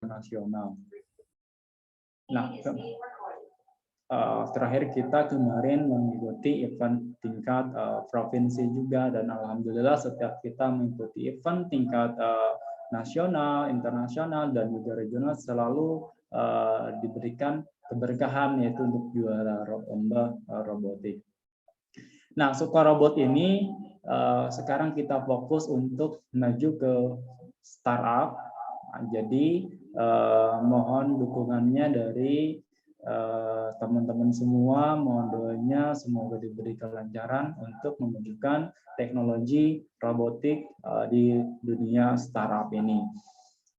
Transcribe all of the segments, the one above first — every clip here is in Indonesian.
internasional. Nah, terakhir kita kemarin mengikuti event tingkat provinsi juga, dan alhamdulillah setiap kita mengikuti event tingkat nasional, internasional, dan juga regional selalu diberikan keberkahan, yaitu untuk juara lomba robotik. Nah, Suka Robot ini sekarang kita fokus untuk maju ke startup. Jadi mohon dukungannya dari teman-teman semua, mohon doanya semoga diberi kelancaran untuk memajukan teknologi robotik di dunia startup ini.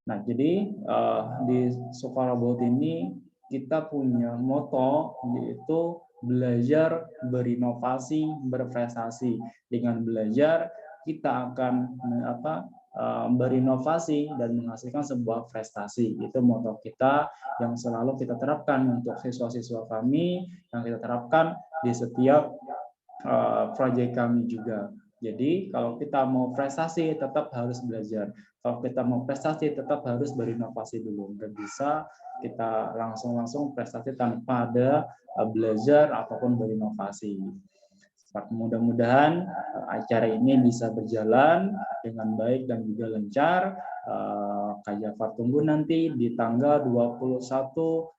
Nah, jadi di Suka Robot ini kita punya moto, yaitu belajar, berinovasi, berprestasi. Dengan belajar kita akan berinovasi dan menghasilkan sebuah prestasi. Itu moto kita yang selalu kita terapkan untuk siswa-siswa kami, yang kita terapkan di setiap proyek kami juga. Jadi kalau kita mau prestasi tetap harus belajar. Kalau kita mau prestasi tetap harus berinovasi dulu. Nggak bisa kita langsung prestasi tanpa ada belajar ataupun berinovasi. Mudah-mudahan acara ini bisa berjalan dengan baik dan juga lancar. Kak Jafar tunggu nanti di tanggal 21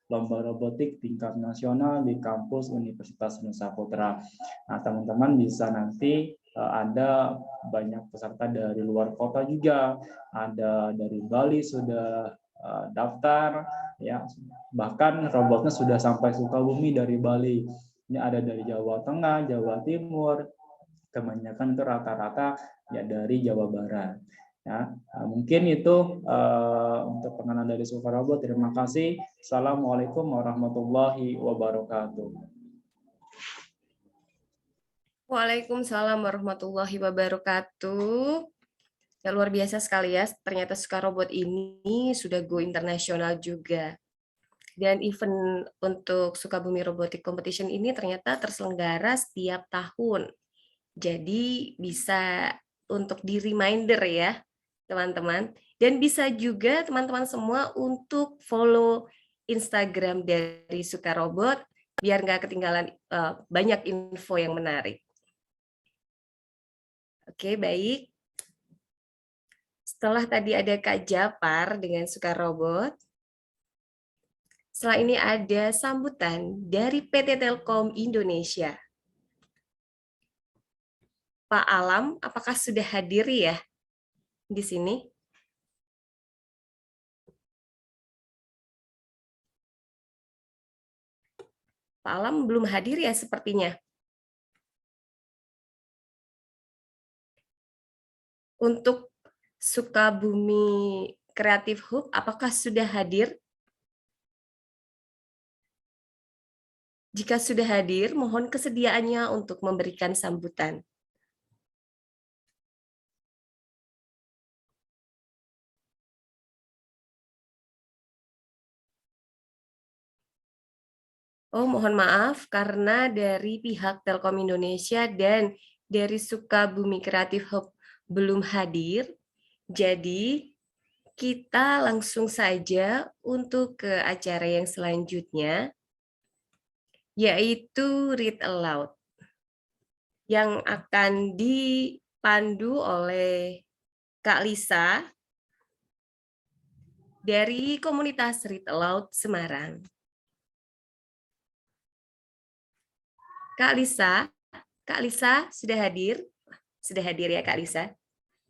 lomba robotik tingkat nasional di kampus Universitas Nusa Putra. Nah, teman-teman bisa nanti ada banyak peserta dari luar kota juga, ada dari Bali sudah daftar, ya, bahkan robotnya sudah sampai Sukabumi dari Bali. Ini ada dari Jawa Tengah, Jawa Timur, kebanyakan itu rata-rata ya dari Jawa Barat. Ya, mungkin itu untuk pengenalan dari Suka Robot. Terima kasih. Assalamualaikum warahmatullahi wabarakatuh. Waalaikumsalam warahmatullahi wabarakatuh. Ya, luar biasa sekali ya. Ternyata Suka Robot ini sudah go internasional juga. Dan event untuk Sukabumi Robotic Competition ini ternyata terselenggara setiap tahun. Jadi bisa untuk di reminder ya, teman-teman. Dan bisa juga teman-teman semua untuk follow Instagram dari Suka Robot, biar nggak ketinggalan banyak info yang menarik. Oke, baik. Setelah tadi ada Kak Japar dengan Suka Robot, setelah ini ada sambutan dari PT Telkom Indonesia. Pak Alam, apakah sudah hadir ya di sini? Pak Alam belum hadir ya sepertinya. Untuk Sukabumi Creative Hub, apakah sudah hadir? Jika sudah hadir, mohon kesediaannya untuk memberikan sambutan. Oh, mohon maaf karena dari pihak Telkom Indonesia dan dari Sukabumi Creative Hub belum hadir. Jadi, kita langsung saja untuk ke acara yang selanjutnya, yaitu Read Aloud, yang akan dipandu oleh Kak Lisa dari komunitas Read Aloud Semarang. Kak Lisa sudah hadir? Sudah hadir ya Kak Lisa?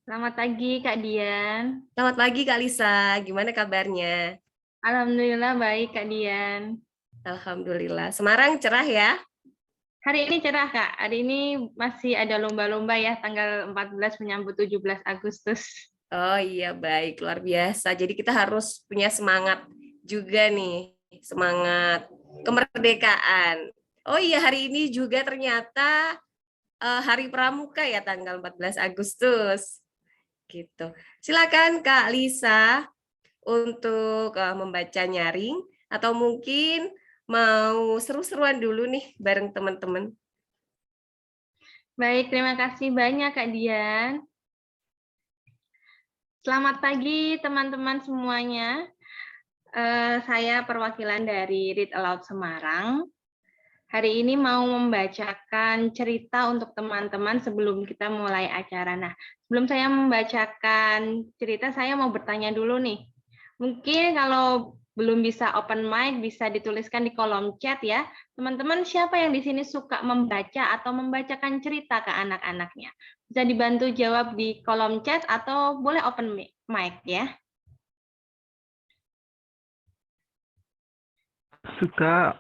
Selamat pagi Kak Dian. Selamat pagi Kak Lisa, gimana kabarnya? Alhamdulillah baik Kak Dian. Alhamdulillah, Semarang cerah ya? Hari ini cerah Kak, hari ini masih ada lomba-lomba ya, tanggal 14 menyambut 17 Agustus. Oh iya, baik, luar biasa. Jadi kita harus punya semangat juga nih, semangat kemerdekaan. Oh iya, hari ini juga ternyata Hari Pramuka ya, tanggal 14 Agustus. Gitu. Silakan Kak Lisa untuk membaca nyaring, atau mungkin mau seru-seruan dulu nih bareng teman-teman. Baik, terima kasih banyak Kak Dian. Selamat pagi teman-teman semuanya. Saya perwakilan dari Read Aloud Semarang. Hari ini mau membacakan cerita untuk teman-teman sebelum kita mulai acara. Nah, sebelum saya membacakan cerita, saya mau bertanya dulu nih. Mungkin kalau belum bisa open mic, bisa dituliskan di kolom chat ya. Teman-teman, siapa yang di sini suka membaca atau membacakan cerita ke anak-anaknya? Bisa dibantu jawab di kolom chat atau boleh open mic ya. Suka.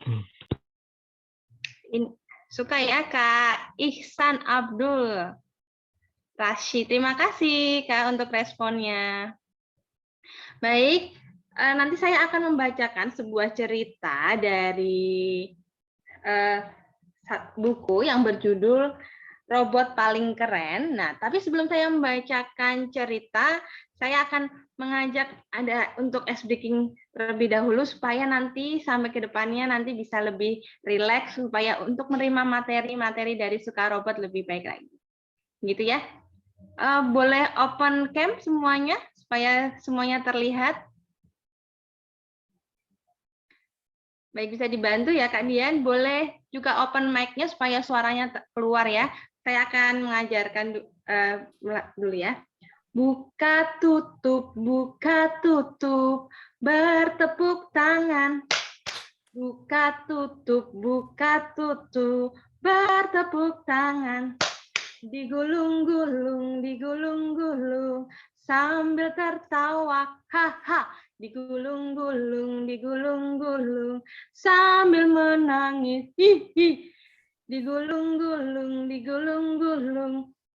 Suka ya Kak Ihsan Abdul Rashid. Terima kasih Kak untuk responnya. Baik, nanti saya akan membacakan sebuah cerita dari buku yang berjudul Robot Paling Keren. Nah, tapi sebelum saya membacakan cerita, saya akan mengajak Anda untuk ice breaking terlebih dahulu supaya nanti sampai ke depannya nanti bisa lebih rileks supaya untuk menerima materi-materi dari Suka Robot lebih baik lagi. Gitu ya. Boleh open cam semuanya supaya semuanya terlihat. Baik, bisa dibantu ya Kak Dian. Boleh juga open mic-nya supaya suaranya keluar ya. Saya akan mengajarkan dulu ya. Buka tutup, bertepuk tangan. Buka tutup, bertepuk tangan. Digulung-gulung, sambil tertawa, haha. Digulung-gulung, sambil menangis, hihi. Digulung-gulung,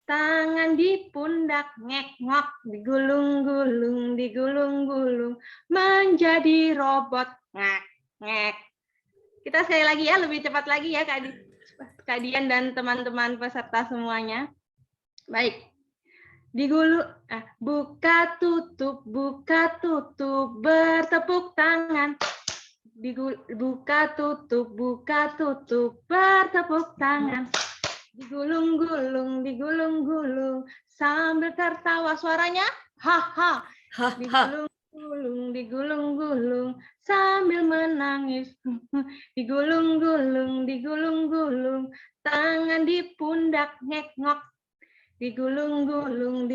tangan di pundak, ngek-ngok. Digulung-gulung, menjadi robot, ngek-ngek. Kita sekali lagi ya, lebih cepat lagi ya Kak Dian dan teman-teman peserta semuanya. Baik. Buka tutup, bertepuk tangan. Buka tutup, bertepuk tangan. Digulung-gulung, sambil tertawa. Suaranya, haha. Digulung-gulung, sambil menangis. Digulung-gulung, tangan di pundak, ngek-ngok. Digulung-gulung,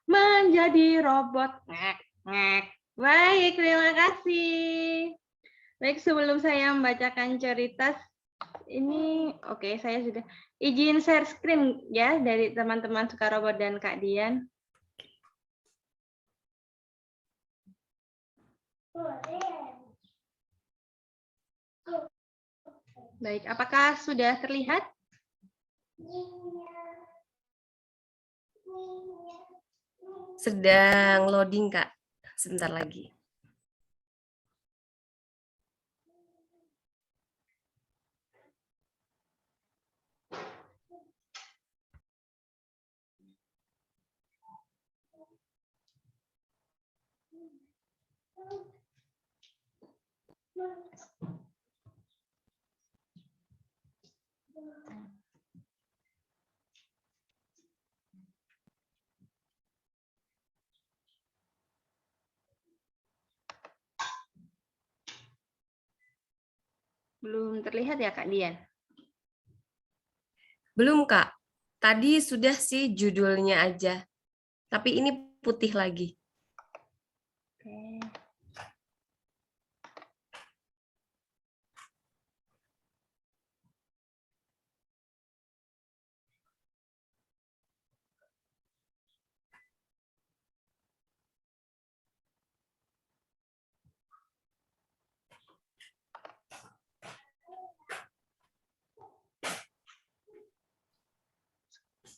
menjadi robot, ngek-ngek. Baik, terima kasih. Baik, sebelum saya membacakan cerita ini, oke, saya sudah izin share screen ya dari teman-teman Suka Robot dan Kak Dian. Baik, apakah sudah terlihat? Sedang loading, Kak. Sebentar lagi. Belum terlihat ya, Kak Dian? Belum, Kak. Tadi sudah sih judulnya aja. Tapi ini putih lagi. Oke.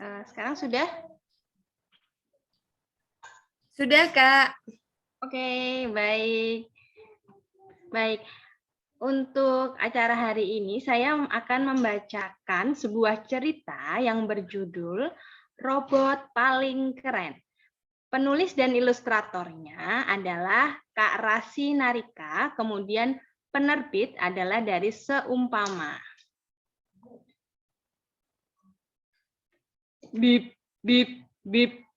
Sekarang sudah? Sudah, Kak. Oke, baik. Baik. Untuk acara hari ini, saya akan membacakan sebuah cerita yang berjudul Robot Paling Keren. Penulis dan ilustratornya adalah Kak Rasi Narika, kemudian penerbit adalah dari Seumpama. Bip, bip, bip.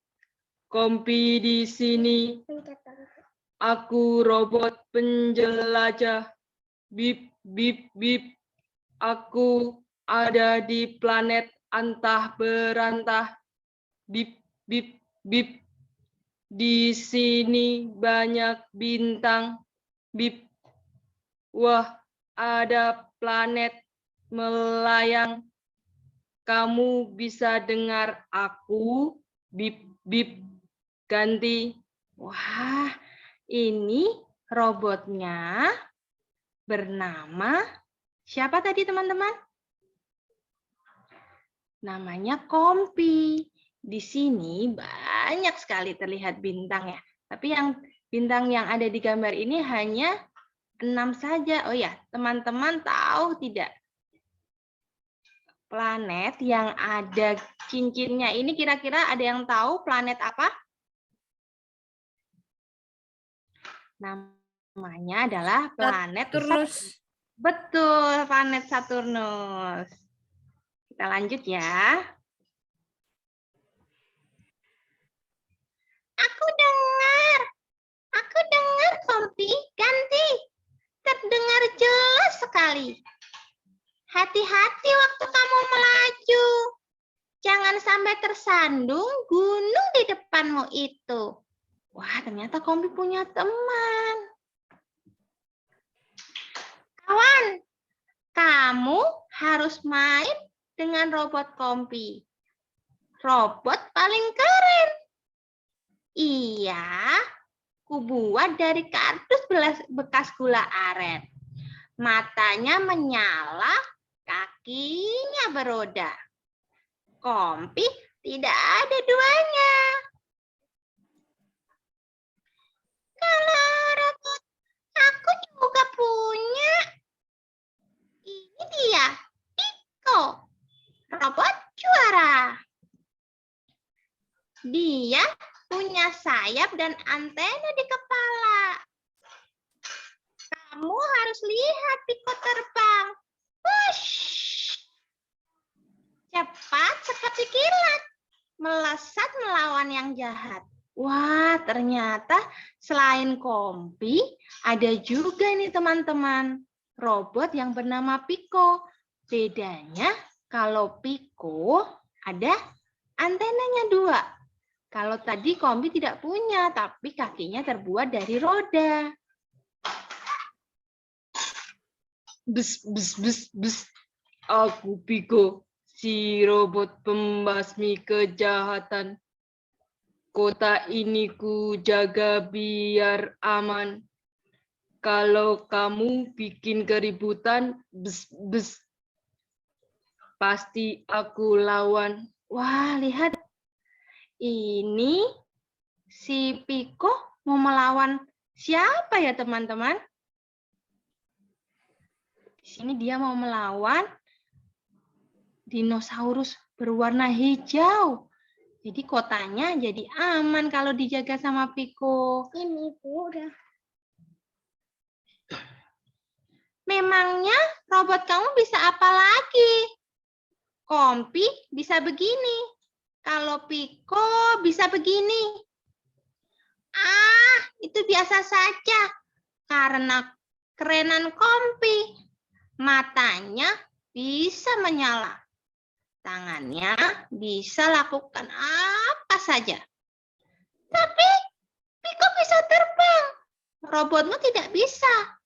Kompi di sini. Aku robot penjelajah. Bip, bip, bip. Aku ada di planet antah berantah. Bip, bip, bip. Di sini banyak bintang. Bip. Wah, ada planet melayang. Kamu bisa dengar aku? Bip, bip. Ganti. Wah, ini robotnya bernama siapa tadi teman-teman? Namanya Kompi. Di sini banyak sekali terlihat bintang ya. Tapi yang bintang yang ada di gambar ini hanya 6 saja. Oh ya, teman-teman tahu tidak? Planet yang ada cincinnya ini kira-kira ada yang tahu planet apa? Namanya adalah planet Saturnus. Betul, planet Saturnus. Kita lanjut ya. Aku dengar Kompi, ganti. Terdengar jelas sekali. Hati-hati waktu kamu melaju. Jangan sampai tersandung gunung di depanmu itu. Wah, ternyata Kompi punya teman. Kawan, kamu harus main dengan robot Kompi. Robot paling keren. Iya, kubuat dari kardus bekas gula aren. Matanya menyala, kakinya beroda. Kompi tidak ada duanya. Kalau robot aku juga punya. Ini dia, Piko. Robot juara. Dia punya sayap dan antena di kepala. Kamu harus lihat Piko terbang. Wush! Cepat seperti kilat. Melesat melawan yang jahat. Wah, ternyata selain Kompi, ada juga nih teman-teman. Robot yang bernama Piko. Bedanya kalau Piko ada antenanya 2. Kalau tadi Kompi tidak punya, tapi kakinya terbuat dari roda. Bus, bus, bus, bus. Aku Piko, si robot pembasmi kejahatan. Kota ini ku jaga biar aman. Kalau kamu bikin keributan, bus, bus. Pasti aku lawan. Wah, lihat. Ini si Piko mau melawan siapa ya teman-teman? Di sini dia mau melawan dinosaurus berwarna hijau. Jadi kotanya jadi aman kalau dijaga sama Piko. Ini udah. Memangnya robot kamu bisa apa lagi? Kompi bisa begini. Kalau Piko bisa begini. Ah, itu biasa saja. Karena kerenan Kompi. Matanya bisa menyala. Tangannya bisa lakukan apa saja. Tapi Piko bisa terbang. Robotmu tidak bisa.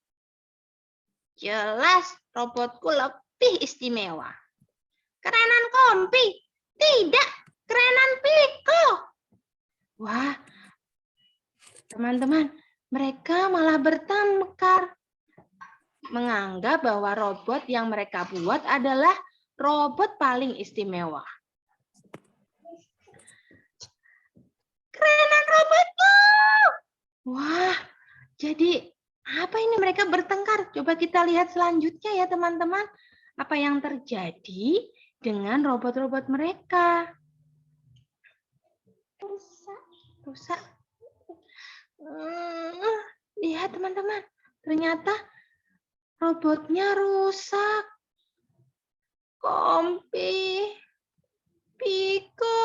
Jelas robotku lebih istimewa. Kerenan Kompi. Tidak, kerenan Piko. Wah, teman-teman, mereka malah bertengkar. Menganggap bahwa robot yang mereka buat adalah robot paling istimewa. Kerenan robotku. Wah, jadi apa ini mereka bertengkar? Coba kita lihat selanjutnya ya teman-teman. Apa yang terjadi dengan robot-robot mereka? Rusak. Lihat teman-teman. Ternyata robotnya rusak. Kompi, Piko.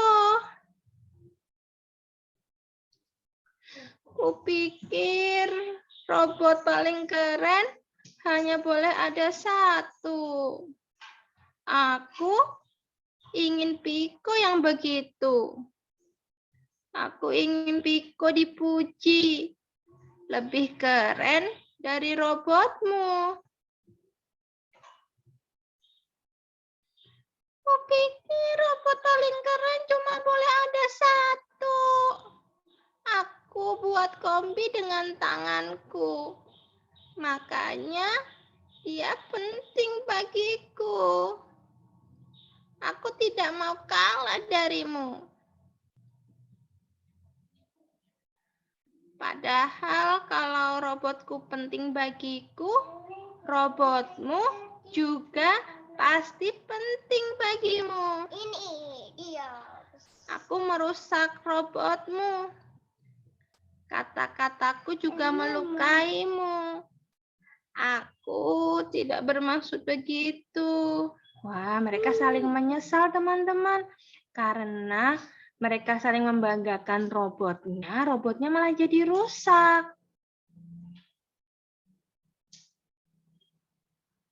Kupikir robot paling keren hanya boleh ada satu. Aku ingin Piko yang begitu. Aku ingin Piko dipuji. Lebih keren dari robotmu. Kupikir robot paling keren cuma boleh ada satu. Aku buat kompi dengan tanganku. Makanya dia penting bagiku. Aku tidak mau kalah darimu. Padahal kalau robotku penting bagiku, robotmu juga pasti penting bagimu. Ini, iya. Aku merusak robotmu. Kata-kataku juga melukaimu. Aku tidak bermaksud begitu. Wah, mereka saling menyesal, teman-teman. Karena mereka saling membanggakan robotnya, robotnya malah jadi rusak.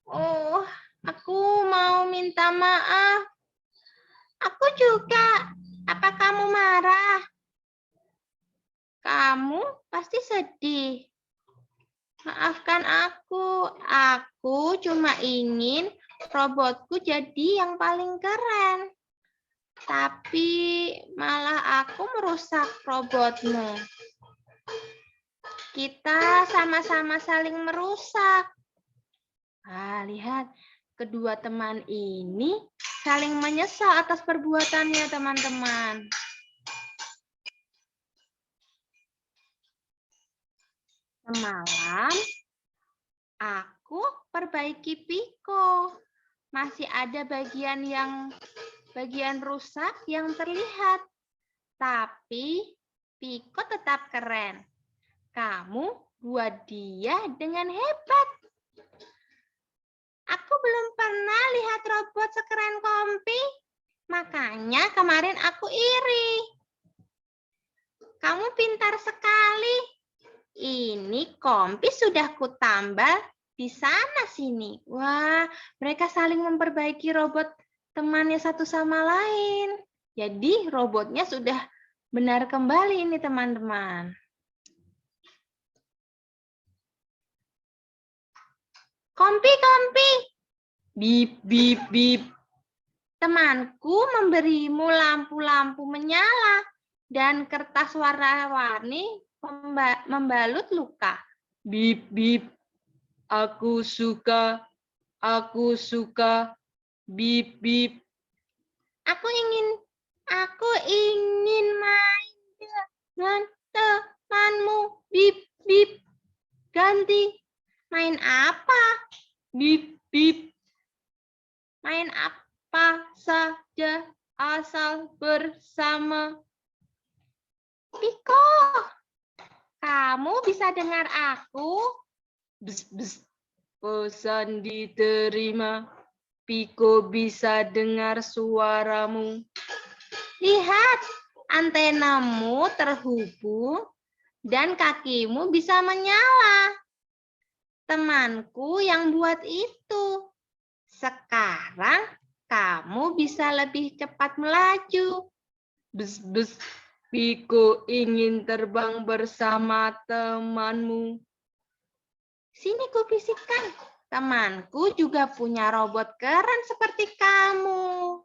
Oh, aku mau minta maaf. Aku juga. Apa kamu marah? Kamu pasti sedih. Maafkan aku. Aku cuma ingin robotku jadi yang paling keren. Tapi malah aku merusak robotmu. Kita sama-sama saling merusak. Ah, lihat, kedua teman ini saling menyesal atas perbuatannya, teman-teman. Semalam, aku perbaiki Piko. Masih ada bagian rusak yang terlihat. Tapi Piko tetap keren. Kamu buat dia dengan hebat. Aku belum pernah lihat robot sekeren Kompi. Makanya kemarin aku iri. Kamu pintar sekali. Ini Kompi sudah kutambal di sana sini. Wah, mereka saling memperbaiki robot temannya satu sama lain. Jadi robotnya sudah benar kembali ini, teman-teman. Kompi, Kompi. Bip, bip, bip. Temanku memberimu lampu-lampu menyala dan kertas warna-warni membalut luka. Bip, bip. Aku suka. Bip, bip. Aku ingin main dengan temanmu. Bip, bip. Ganti. Main apa? Bip, bip. Main apa saja asal bersama. Piko, kamu bisa dengar aku? Bes, bes. Pesan diterima. Piko bisa dengar suaramu. Lihat, antenamu terhubung dan kakimu bisa menyala. Temanku yang buat itu. Sekarang kamu bisa lebih cepat melaju. Bes, bes. Piko ingin terbang bersama temanmu. Sini kubisikkan. Temanku juga punya robot keren seperti kamu.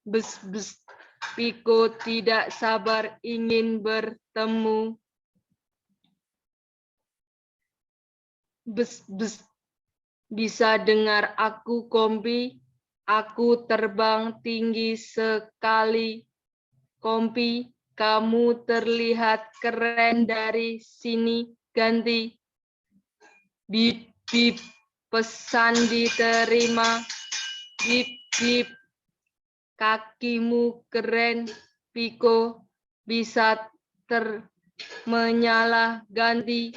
Bes, bes. Piko tidak sabar ingin bertemu. Bes, bes. Bisa dengar aku, Kompi? Aku terbang tinggi sekali. Kompi, kamu terlihat keren dari sini. Ganti. Bip, bip. Pesan diterima. Bip, bip. Kakimu keren, Piko. Bisa menyala. Ganti.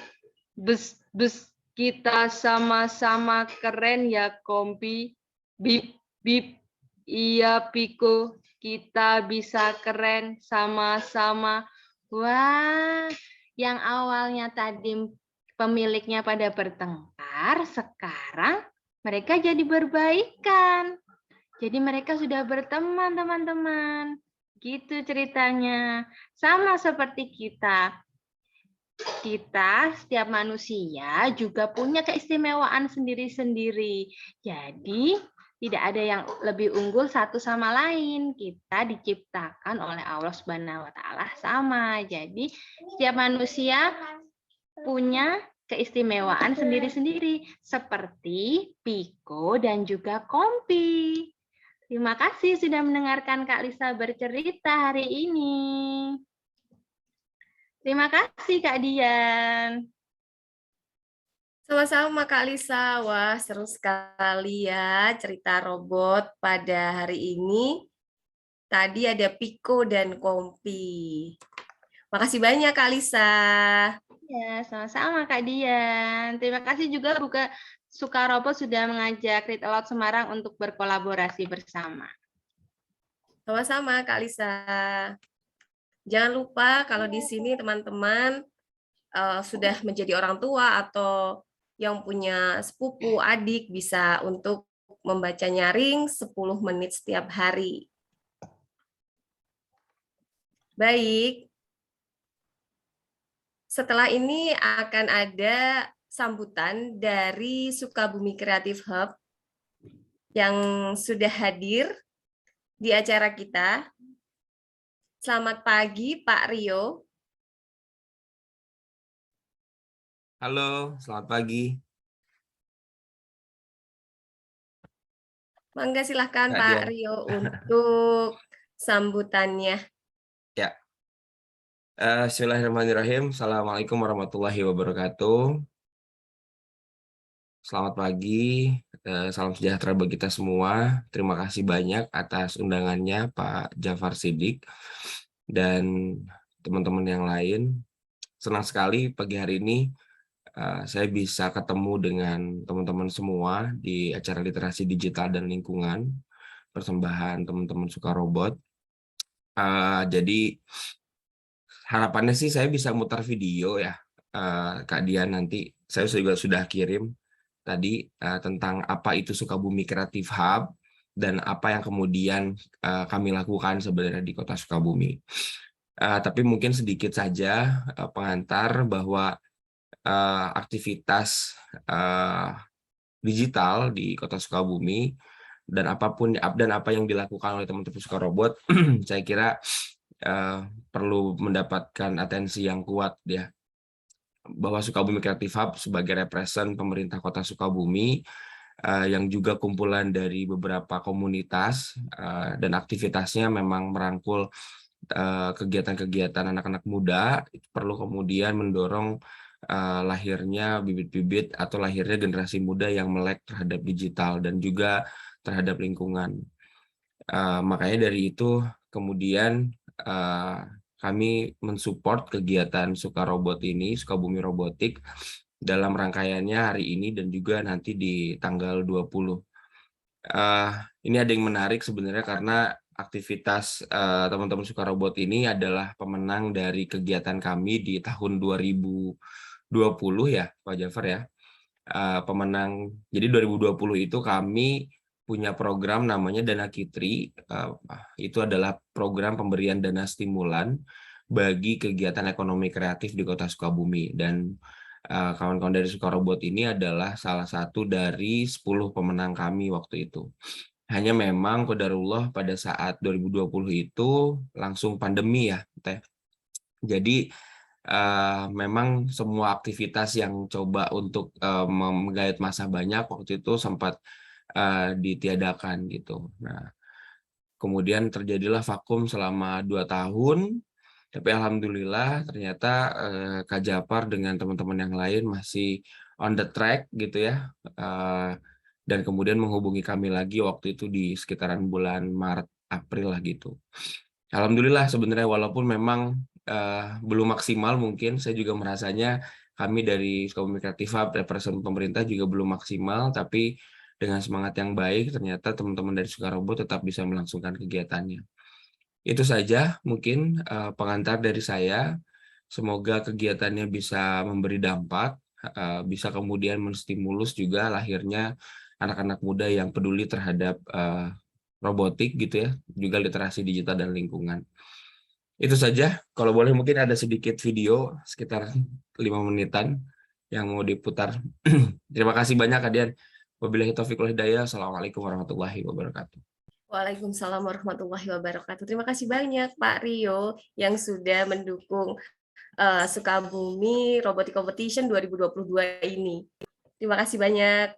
Bes, bes. Kita sama-sama keren ya, Kompi. Bip, bip. Iya, Piko. Kita bisa keren sama-sama. Wah, Yang awalnya tadi pemiliknya pada bertengkar, sekarang mereka jadi berbaikan. Jadi mereka sudah berteman, teman-teman. Gitu ceritanya. Sama seperti kita. Kita, setiap manusia juga punya keistimewaan sendiri-sendiri. Jadi, tidak ada yang lebih unggul satu sama lain. Kita diciptakan oleh Allah Subhanahu wa taala sama. Jadi, setiap manusia punya keistimewaan sendiri-sendiri seperti Piko dan juga Kompi. Terima kasih sudah mendengarkan Kak Lisa bercerita hari ini. Terima kasih Kak Dian. Sama-sama Kak Lisa. Wah, seru sekali ya cerita robot pada hari ini. Tadi ada Piko dan Kompi. Makasih banyak Kak Lisa. Ya, sama-sama Kak Dian. Terima kasih juga Buka Sukarobot sudah mengajak Read Aloud Semarang untuk berkolaborasi bersama. Sama-sama Kak Lisa. Jangan lupa kalau di sini teman-teman sudah menjadi orang tua atau yang punya sepupu, adik bisa untuk membaca nyaring 10 menit setiap hari. Baik. Setelah ini akan ada sambutan dari Sukabumi Creative Hub yang sudah hadir di acara kita. Selamat pagi, Pak Rio. Halo, selamat pagi. Mangga silahkan Kak Pak Dian. Rio untuk sambutannya. Ya. Bismillahirrahmanirrahim. Assalamualaikum warahmatullahi wabarakatuh. Selamat pagi. Salam sejahtera bagi kita semua. Terima kasih banyak atas undangannya Pak Jafar Siddiq dan teman-teman yang lain. Senang sekali pagi hari ini saya bisa ketemu dengan teman-teman semua di acara literasi digital dan lingkungan persembahan teman-teman Sukarobot. Jadi harapannya sih saya bisa mutar video ya, Kak Dian, nanti saya juga sudah kirim tadi tentang apa itu Sukabumi Creative Hub dan apa yang kemudian kami lakukan sebenarnya di Kota Sukabumi. Tapi mungkin sedikit saja pengantar bahwa aktivitas digital di Kota Sukabumi dan apa yang dilakukan oleh teman-teman Sukarobot, saya kira perlu mendapatkan atensi yang kuat ya, bahwa Sukabumi Creative Hub sebagai represent pemerintah Kota Sukabumi yang juga kumpulan dari beberapa komunitas dan aktivitasnya memang merangkul kegiatan-kegiatan anak-anak muda, itu perlu kemudian mendorong lahirnya bibit-bibit atau lahirnya generasi muda yang melek terhadap digital dan juga terhadap lingkungan. Makanya dari itu kemudian kami mensupport kegiatan Sukarobot ini, Sukabumi Robotik, dalam rangkaiannya hari ini dan juga nanti di tanggal 20. Ini ada yang menarik sebenarnya karena aktivitas teman-teman Sukarobot ini adalah pemenang dari kegiatan kami di tahun 2020 ya, Pak Jafar ya. Pemenang, jadi 2020 itu kami punya program namanya Dana Kitri. Itu adalah program pemberian dana stimulan bagi kegiatan ekonomi kreatif di Kota Sukabumi, dan kawan-kawan dari Sukarobot ini adalah salah satu dari 10 pemenang kami waktu itu. Hanya memang qadarullah pada saat 2020 itu langsung pandemi ya, Teh. Jadi memang semua aktivitas yang coba untuk menggait massa banyak waktu itu sempat ditiadakan gitu. Nah, kemudian terjadilah vakum selama 2 tahun, tapi alhamdulillah ternyata Kak Japar dengan teman-teman yang lain masih on the track gitu ya, dan kemudian menghubungi kami lagi waktu itu di sekitaran bulan Maret April lah gitu. Alhamdulillah sebenarnya walaupun memang belum maksimal, mungkin saya juga merasanya kami dari Sukabumi Creative Hub represent pemerintah juga belum maksimal, tapi dengan semangat yang baik ternyata teman-teman dari Sukarobot tetap bisa melangsungkan kegiatannya. Itu saja mungkin pengantar dari saya. Semoga kegiatannya bisa memberi dampak, bisa kemudian menstimulus juga lahirnya anak-anak muda yang peduli terhadap robotik gitu ya, juga literasi digital dan lingkungan. Itu saja. Kalau boleh mungkin ada sedikit video sekitar 5 menitan yang mau diputar. Terima kasih banyak Adian. Wabillahi taufiq wal hidayah. Assalamualaikum warahmatullahi wabarakatuh. Waalaikumsalam warahmatullahi wabarakatuh. Terima kasih banyak Pak Rio yang sudah mendukung Sukabumi Robotic Competition 2022 ini. Terima kasih banyak.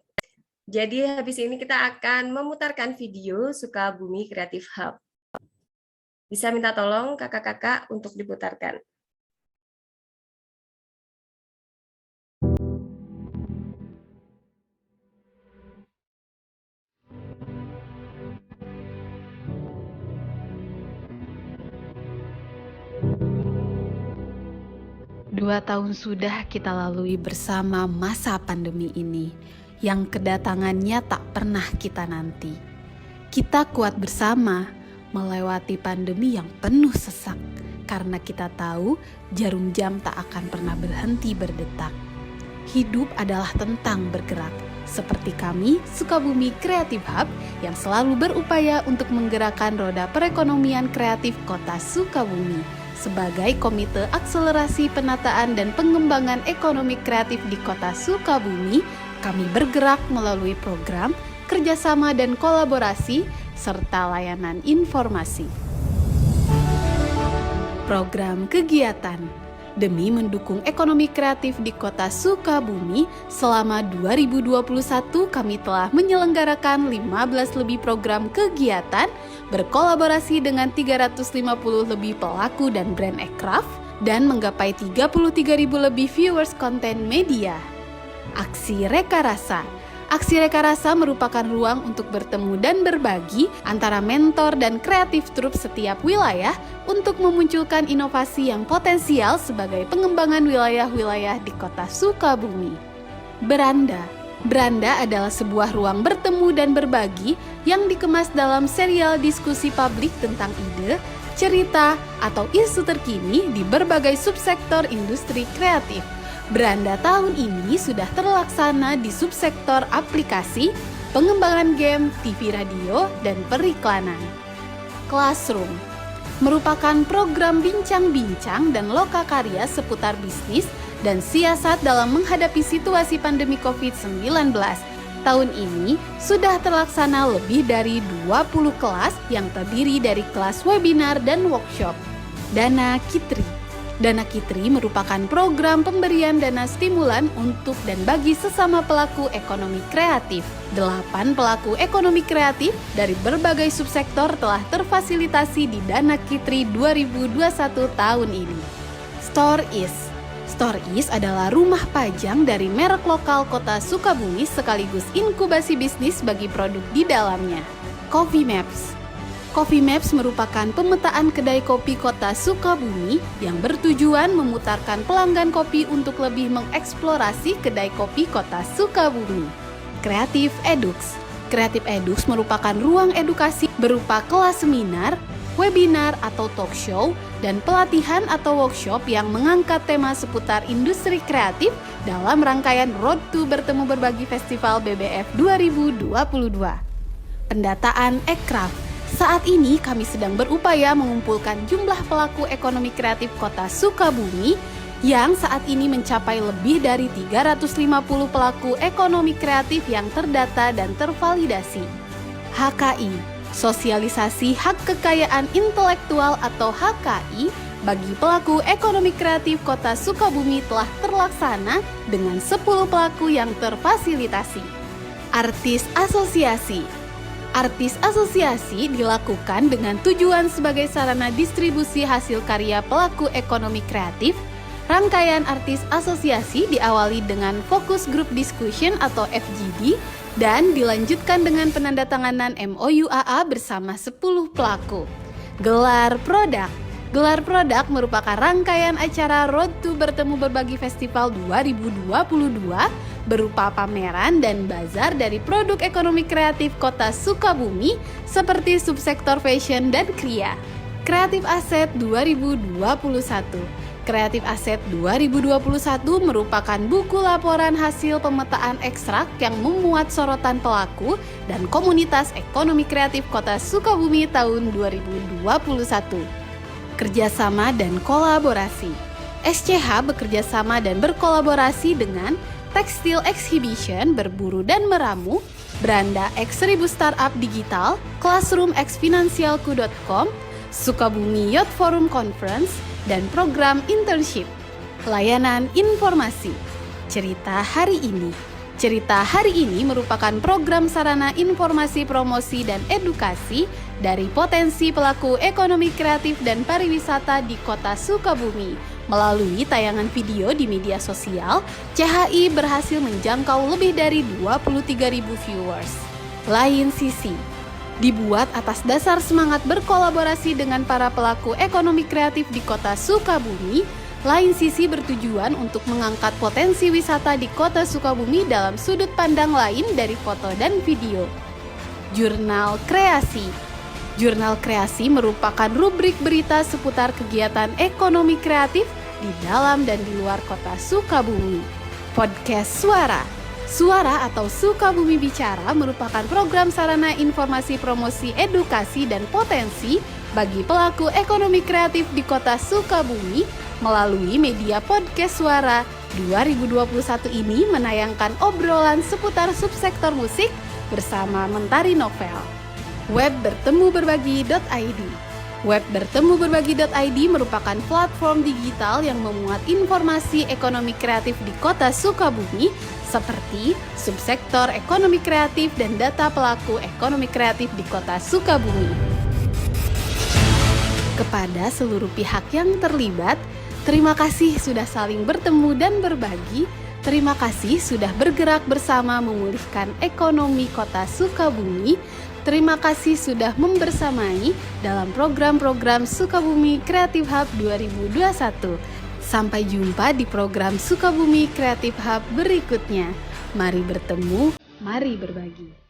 Jadi habis ini kita akan memutarkan video Sukabumi Creative Hub. Bisa minta tolong kakak-kakak untuk diputarkan. Dua tahun sudah kita lalui bersama masa pandemi ini, yang kedatangannya tak pernah kita nanti. Kita kuat bersama, melewati pandemi yang penuh sesak, karena kita tahu jarum jam tak akan pernah berhenti berdetak. Hidup adalah tentang bergerak, seperti kami, Sukabumi Creative Hub, yang selalu berupaya untuk menggerakkan roda perekonomian kreatif kota Sukabumi. Sebagai Komite Akselerasi Penataan dan Pengembangan Ekonomi Kreatif di Kota Sukabumi, kami bergerak melalui program, kerjasama dan kolaborasi, serta layanan informasi. Program kegiatan demi mendukung ekonomi kreatif di Kota Sukabumi, selama 2021 kami telah menyelenggarakan 15 lebih program kegiatan berkolaborasi dengan 350 lebih pelaku dan brand aircraft dan menggapai 33.000 lebih viewers konten media. Aksi Reka Rasa. Aksi Reka Rasa merupakan ruang untuk bertemu dan berbagi antara mentor dan kreatif trup setiap wilayah untuk memunculkan inovasi yang potensial sebagai pengembangan wilayah-wilayah di Kota Sukabumi. Beranda. Beranda adalah sebuah ruang bertemu dan berbagi yang dikemas dalam serial diskusi publik tentang ide, cerita, atau isu terkini di berbagai subsektor industri kreatif. Beranda tahun ini sudah terlaksana di subsektor aplikasi, pengembangan game, TV radio, dan periklanan. Classroom merupakan program bincang-bincang dan lokakarya seputar bisnis dan siasat dalam menghadapi situasi pandemi COVID-19. Tahun ini sudah terlaksana lebih dari 20 kelas yang terdiri dari kelas webinar dan workshop. Dana Kitri. Dana Kitri merupakan program pemberian dana stimulan untuk dan bagi sesama pelaku ekonomi kreatif. 8 pelaku ekonomi kreatif dari berbagai subsektor telah terfasilitasi di Dana Kitri 2021 tahun ini. Store Is. Store Is adalah rumah pajang dari merek lokal Kota Sukabumi sekaligus inkubasi bisnis bagi produk di dalamnya. Coffee Maps. Coffee Maps merupakan pemetaan kedai kopi Kota Sukabumi yang bertujuan memutarkan pelanggan kopi untuk lebih mengeksplorasi kedai kopi Kota Sukabumi. Creative Edux. Creative Edux merupakan ruang edukasi berupa kelas seminar, webinar atau talk show, dan pelatihan atau workshop yang mengangkat tema seputar industri kreatif dalam rangkaian Road to Bertemu Berbagi Festival BBF 2022. Pendataan Aircraft. Saat ini kami sedang berupaya mengumpulkan jumlah pelaku ekonomi kreatif Kota Sukabumi yang saat ini mencapai lebih dari 350 pelaku ekonomi kreatif yang terdata dan tervalidasi. HKI, Sosialisasi Hak Kekayaan Intelektual atau HKI bagi pelaku ekonomi kreatif Kota Sukabumi telah terlaksana dengan 10 pelaku yang terfasilitasi. Artis Asosiasi. Artis asosiasi dilakukan dengan tujuan sebagai sarana distribusi hasil karya pelaku ekonomi kreatif. Rangkaian artis asosiasi diawali dengan Focus Group Discussion atau FGD dan dilanjutkan dengan penandatanganan MOU AA bersama 10 pelaku. Gelar Produk. Gelar Produk merupakan rangkaian acara Road to Bertemu Berbagi Festival 2022 berupa pameran dan bazar dari produk ekonomi kreatif Kota Sukabumi seperti subsektor fashion dan kria. Creative Asset 2021. Kreatif Aset 2021 merupakan buku laporan hasil pemetaan ekstrak yang memuat sorotan pelaku dan komunitas ekonomi kreatif Kota Sukabumi tahun 2021. Kerjasama dan kolaborasi. SCH bekerjasama dan berkolaborasi dengan Textile Exhibition Berburu dan Meramu, Beranda X 1000 Startup Digital, Classroom X Finansialku.com, Sukabumi Youth Forum Conference, dan program internship. Layanan informasi. Cerita hari ini. Cerita hari ini merupakan program sarana informasi, promosi, dan edukasi dari potensi pelaku ekonomi kreatif dan pariwisata di Kota Sukabumi. Melalui tayangan video di media sosial, CHI berhasil menjangkau lebih dari 23.000 viewers. Lain sisi, dibuat atas dasar semangat berkolaborasi dengan para pelaku ekonomi kreatif di Kota Sukabumi. Lain sisi bertujuan untuk mengangkat potensi wisata di Kota Sukabumi dalam sudut pandang lain dari foto dan video. Jurnal Kreasi. Jurnal Kreasi merupakan rubrik berita seputar kegiatan ekonomi kreatif di dalam dan di luar Kota Sukabumi. Podcast Suara. Suara atau Sukabumi Bicara merupakan program sarana informasi, promosi, edukasi, dan potensi bagi pelaku ekonomi kreatif di Kota Sukabumi. Melalui media Podcast Suara 2021 ini menayangkan obrolan seputar subsektor musik bersama Mentari Novel. Web bertemu berbagi.id. Web bertemu berbagi.id merupakan platform digital yang memuat informasi ekonomi kreatif di Kota Sukabumi seperti subsektor ekonomi kreatif dan data pelaku ekonomi kreatif di Kota Sukabumi. Kepada seluruh pihak yang terlibat, terima kasih sudah saling bertemu dan berbagi. Terima kasih sudah bergerak bersama memulihkan ekonomi Kota Sukabumi. Terima kasih sudah membersamai dalam program-program Sukabumi Creative Hub 2021. Sampai jumpa di program Sukabumi Creative Hub berikutnya. Mari bertemu, mari berbagi.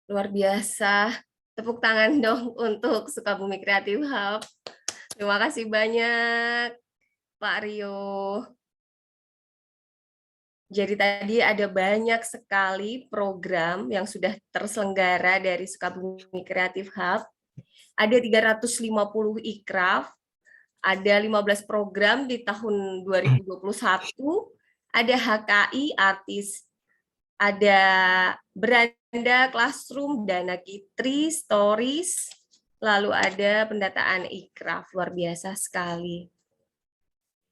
Luar biasa. Tepuk tangan dong untuk Sukabumi Creative Hub. Terima kasih banyak, Pak Rio. Jadi tadi ada banyak sekali program yang sudah terselenggara dari Sukabumi Creative Hub. Ada 350 ikraf, ada 15 program di tahun 2021, ada HKI Artis, ada Beranda Classroom, Dana Kitri, Stories, lalu ada pendataan ikraf. Luar biasa sekali.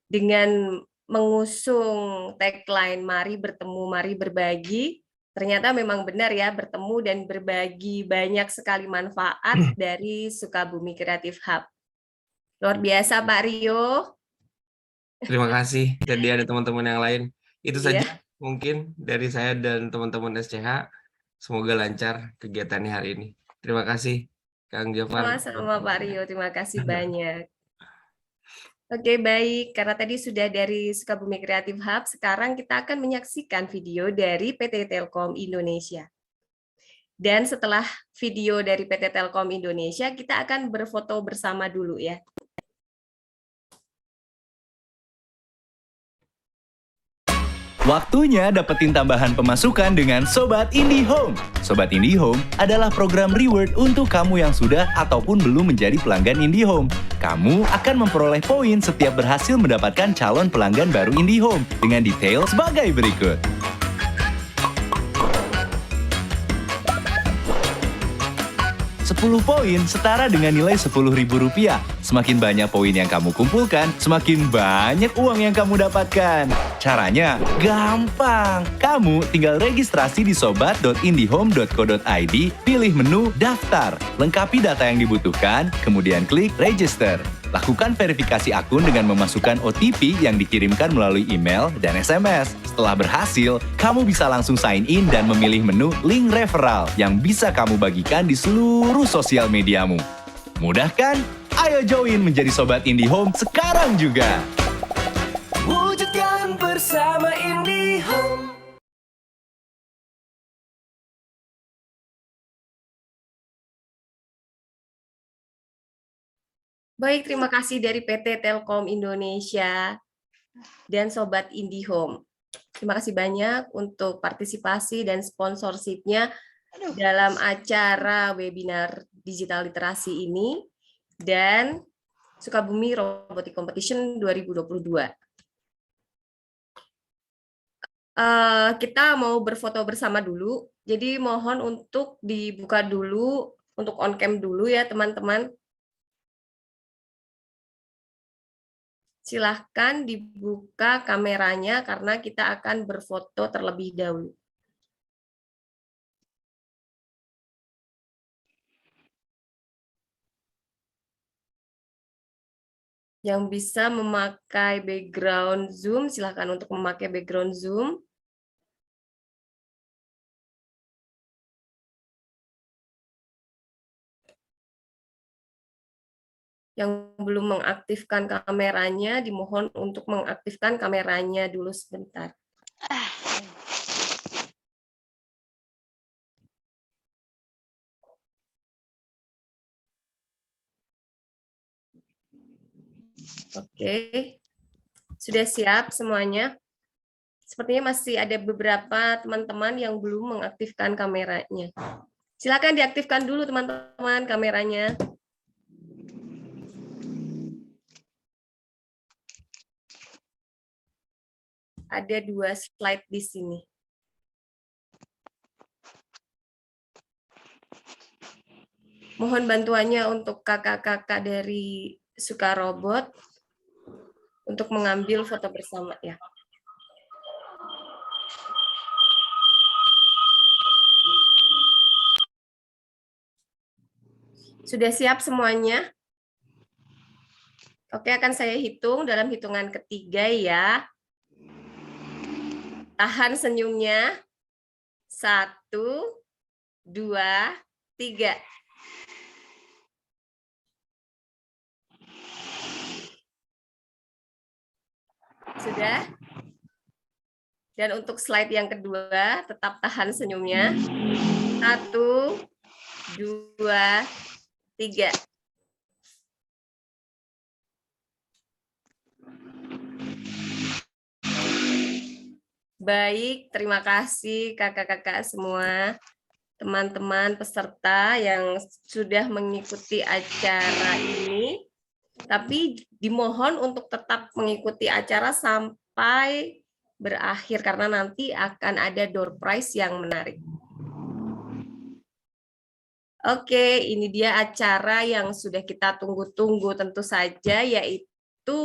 Dengan mengusung tagline "Mari bertemu, mari berbagi", ternyata memang benar ya, bertemu dan berbagi banyak sekali manfaat dari Sukabumi Creative Hub. Luar biasa Pak Rio. Terima kasih. Jadi ada teman-teman yang lain. Itu saja mungkin dari saya dan teman-teman SCH. Semoga lancar kegiatannya hari ini. Terima kasih. Kang Jafar. Sama-sama Pak Rio, terima kasih banyak. Oke, baik. Karena tadi sudah dari Sukabumi Creative Hub, sekarang kita akan menyaksikan video dari PT Telkom Indonesia. Dan setelah video dari PT Telkom Indonesia, kita akan berfoto bersama dulu ya. Waktunya dapetin tambahan pemasukan dengan Sobat IndiHome. Sobat IndiHome adalah program reward untuk kamu yang sudah ataupun belum menjadi pelanggan IndiHome. Kamu akan memperoleh poin setiap berhasil mendapatkan calon pelanggan baru IndiHome dengan detail sebagai berikut. 10 poin setara dengan nilai Rp10.000. Semakin banyak poin yang kamu kumpulkan, semakin banyak uang yang kamu dapatkan. Caranya gampang. Kamu tinggal registrasi di sobat.indihome.co.id, pilih menu Daftar, lengkapi data yang dibutuhkan, kemudian klik Register. Lakukan verifikasi akun dengan memasukkan OTP yang dikirimkan melalui email dan SMS. Setelah berhasil, kamu bisa langsung sign in dan memilih menu link referral yang bisa kamu bagikan di seluruh sosial mediamu. Mudah kan? Ayo join menjadi Sobat IndiHome sekarang juga. Wujudkan bersama IndiHome. Baik, terima kasih dari PT Telkom Indonesia dan Sobat IndiHome. Terima kasih banyak untuk partisipasi dan sponsorship-nya dalam acara webinar digital literasi ini dan Sukabumi Robotic Competition 2022. Kita mau berfoto bersama dulu, jadi mohon untuk dibuka dulu, untuk on cam dulu ya teman-teman. Silahkan dibuka kameranya karena kita akan berfoto terlebih dahulu. Yang bisa memakai background Zoom, silahkan untuk memakai background Zoom. Yang belum mengaktifkan kameranya, dimohon untuk mengaktifkan kameranya dulu sebentar. Oke, sudah siap semuanya? Sepertinya masih ada beberapa teman-teman yang belum mengaktifkan kameranya. Silakan diaktifkan dulu teman-teman kameranya. Ada 2 slide di sini. Mohon bantuannya untuk kakak-kakak dari Sukarobot untuk mengambil foto bersama ya. Sudah siap semuanya? Oke, akan saya hitung dalam hitungan ketiga ya. Tahan senyumnya. 1, 2, 3. Sudah? Dan untuk slide yang kedua, tetap tahan senyumnya. 1, 2, 3. Baik, terima kasih kakak-kakak semua, teman-teman peserta yang sudah mengikuti acara ini. Tapi dimohon untuk tetap mengikuti acara sampai berakhir karena nanti akan ada door prize yang menarik. Oke, ini dia acara yang sudah kita tunggu-tunggu tentu saja, yaitu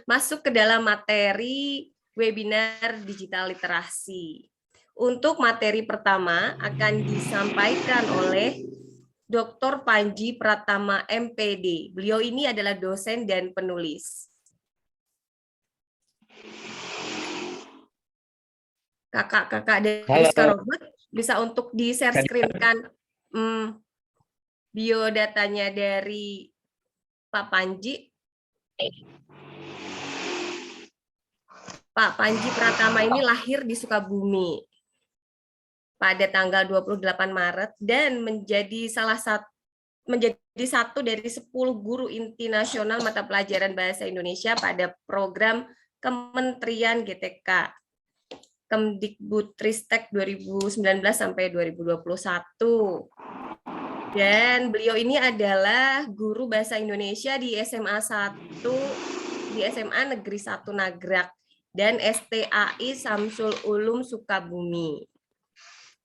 masuk ke dalam materi webinar digital literasi. Untuk materi pertama akan disampaikan oleh Dr. Panji Pratama MPD. Beliau ini adalah dosen dan penulis. Kakak-kakak dari Sukarobot bisa untuk di-share screen-kan biodatanya dari Pak Panji. Pak Panji Pratama ini lahir di Sukabumi pada tanggal 28 Maret dan menjadi satu dari 10 guru inti nasional mata pelajaran bahasa Indonesia pada program Kementerian GTK Kemdikbudristek 2019 sampai 2021. Dan beliau ini adalah guru bahasa Indonesia di SMA 1 di SMA Negeri 1 Nagrak dan STAI Samsul Ulum Sukabumi.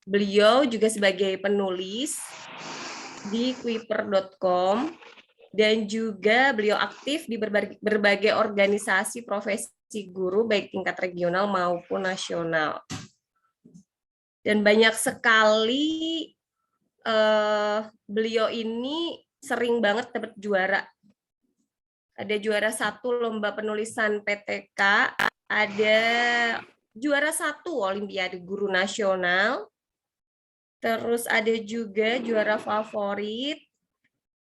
Beliau juga sebagai penulis di Kuiper.com dan juga beliau aktif di berbagai organisasi profesi guru baik tingkat regional maupun nasional. Dan banyak sekali beliau ini sering banget dapat juara. Ada juara 1 lomba penulisan PTK, ada juara 1 Olimpiade Guru Nasional. Terus ada juga juara favorit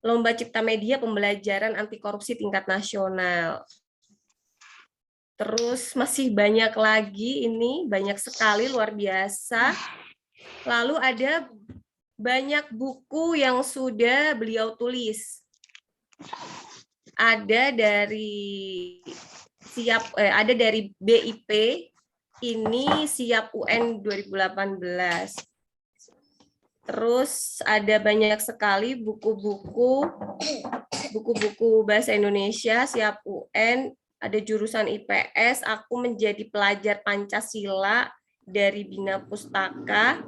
Lomba Cipta Media Pembelajaran Anti Korupsi tingkat nasional. Terus masih banyak lagi ini, banyak sekali, luar biasa. Lalu ada banyak buku yang sudah beliau tulis. Ada dari BIP, ini Siap UN 2018. Terus ada banyak sekali buku-buku bahasa Indonesia Siap UN, ada jurusan IPS, Aku Menjadi Pelajar Pancasila dari Bina Pustaka.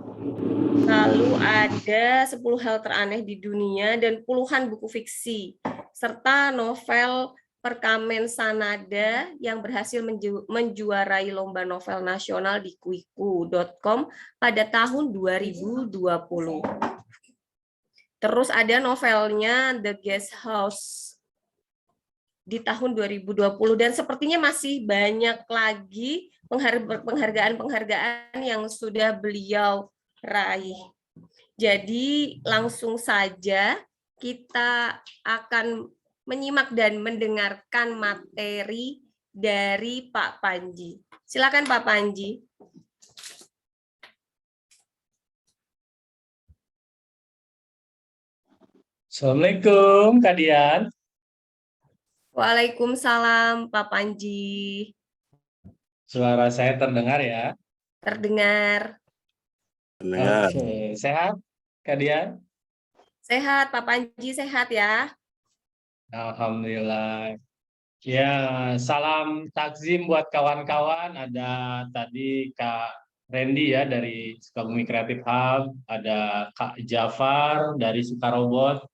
Lalu ada 10 hal teraneh di dunia dan puluhan buku fiksi serta novel Perkamen Sanada yang berhasil menjuarai lomba novel nasional di kuiku.com pada tahun 2020. Terus ada novelnya The Guest House di tahun 2020 dan sepertinya masih banyak lagi penghargaan-penghargaan yang sudah beliau raih. Jadi langsung saja kita akan menyimak dan mendengarkan materi dari Pak Panji. Silakan Pak Panji. Assalamualaikum Kak Dian. Waalaikumsalam Pak Panji. Suara saya terdengar ya? Terdengar. Oke, sehat Kak Dian? Sehat Pak Panji, sehat ya? Alhamdulillah. Ya, salam takzim buat kawan-kawan. Ada tadi Kak Randy ya dari Sukabumi Creative Hub, ada Kak Jafar dari Sukarobot,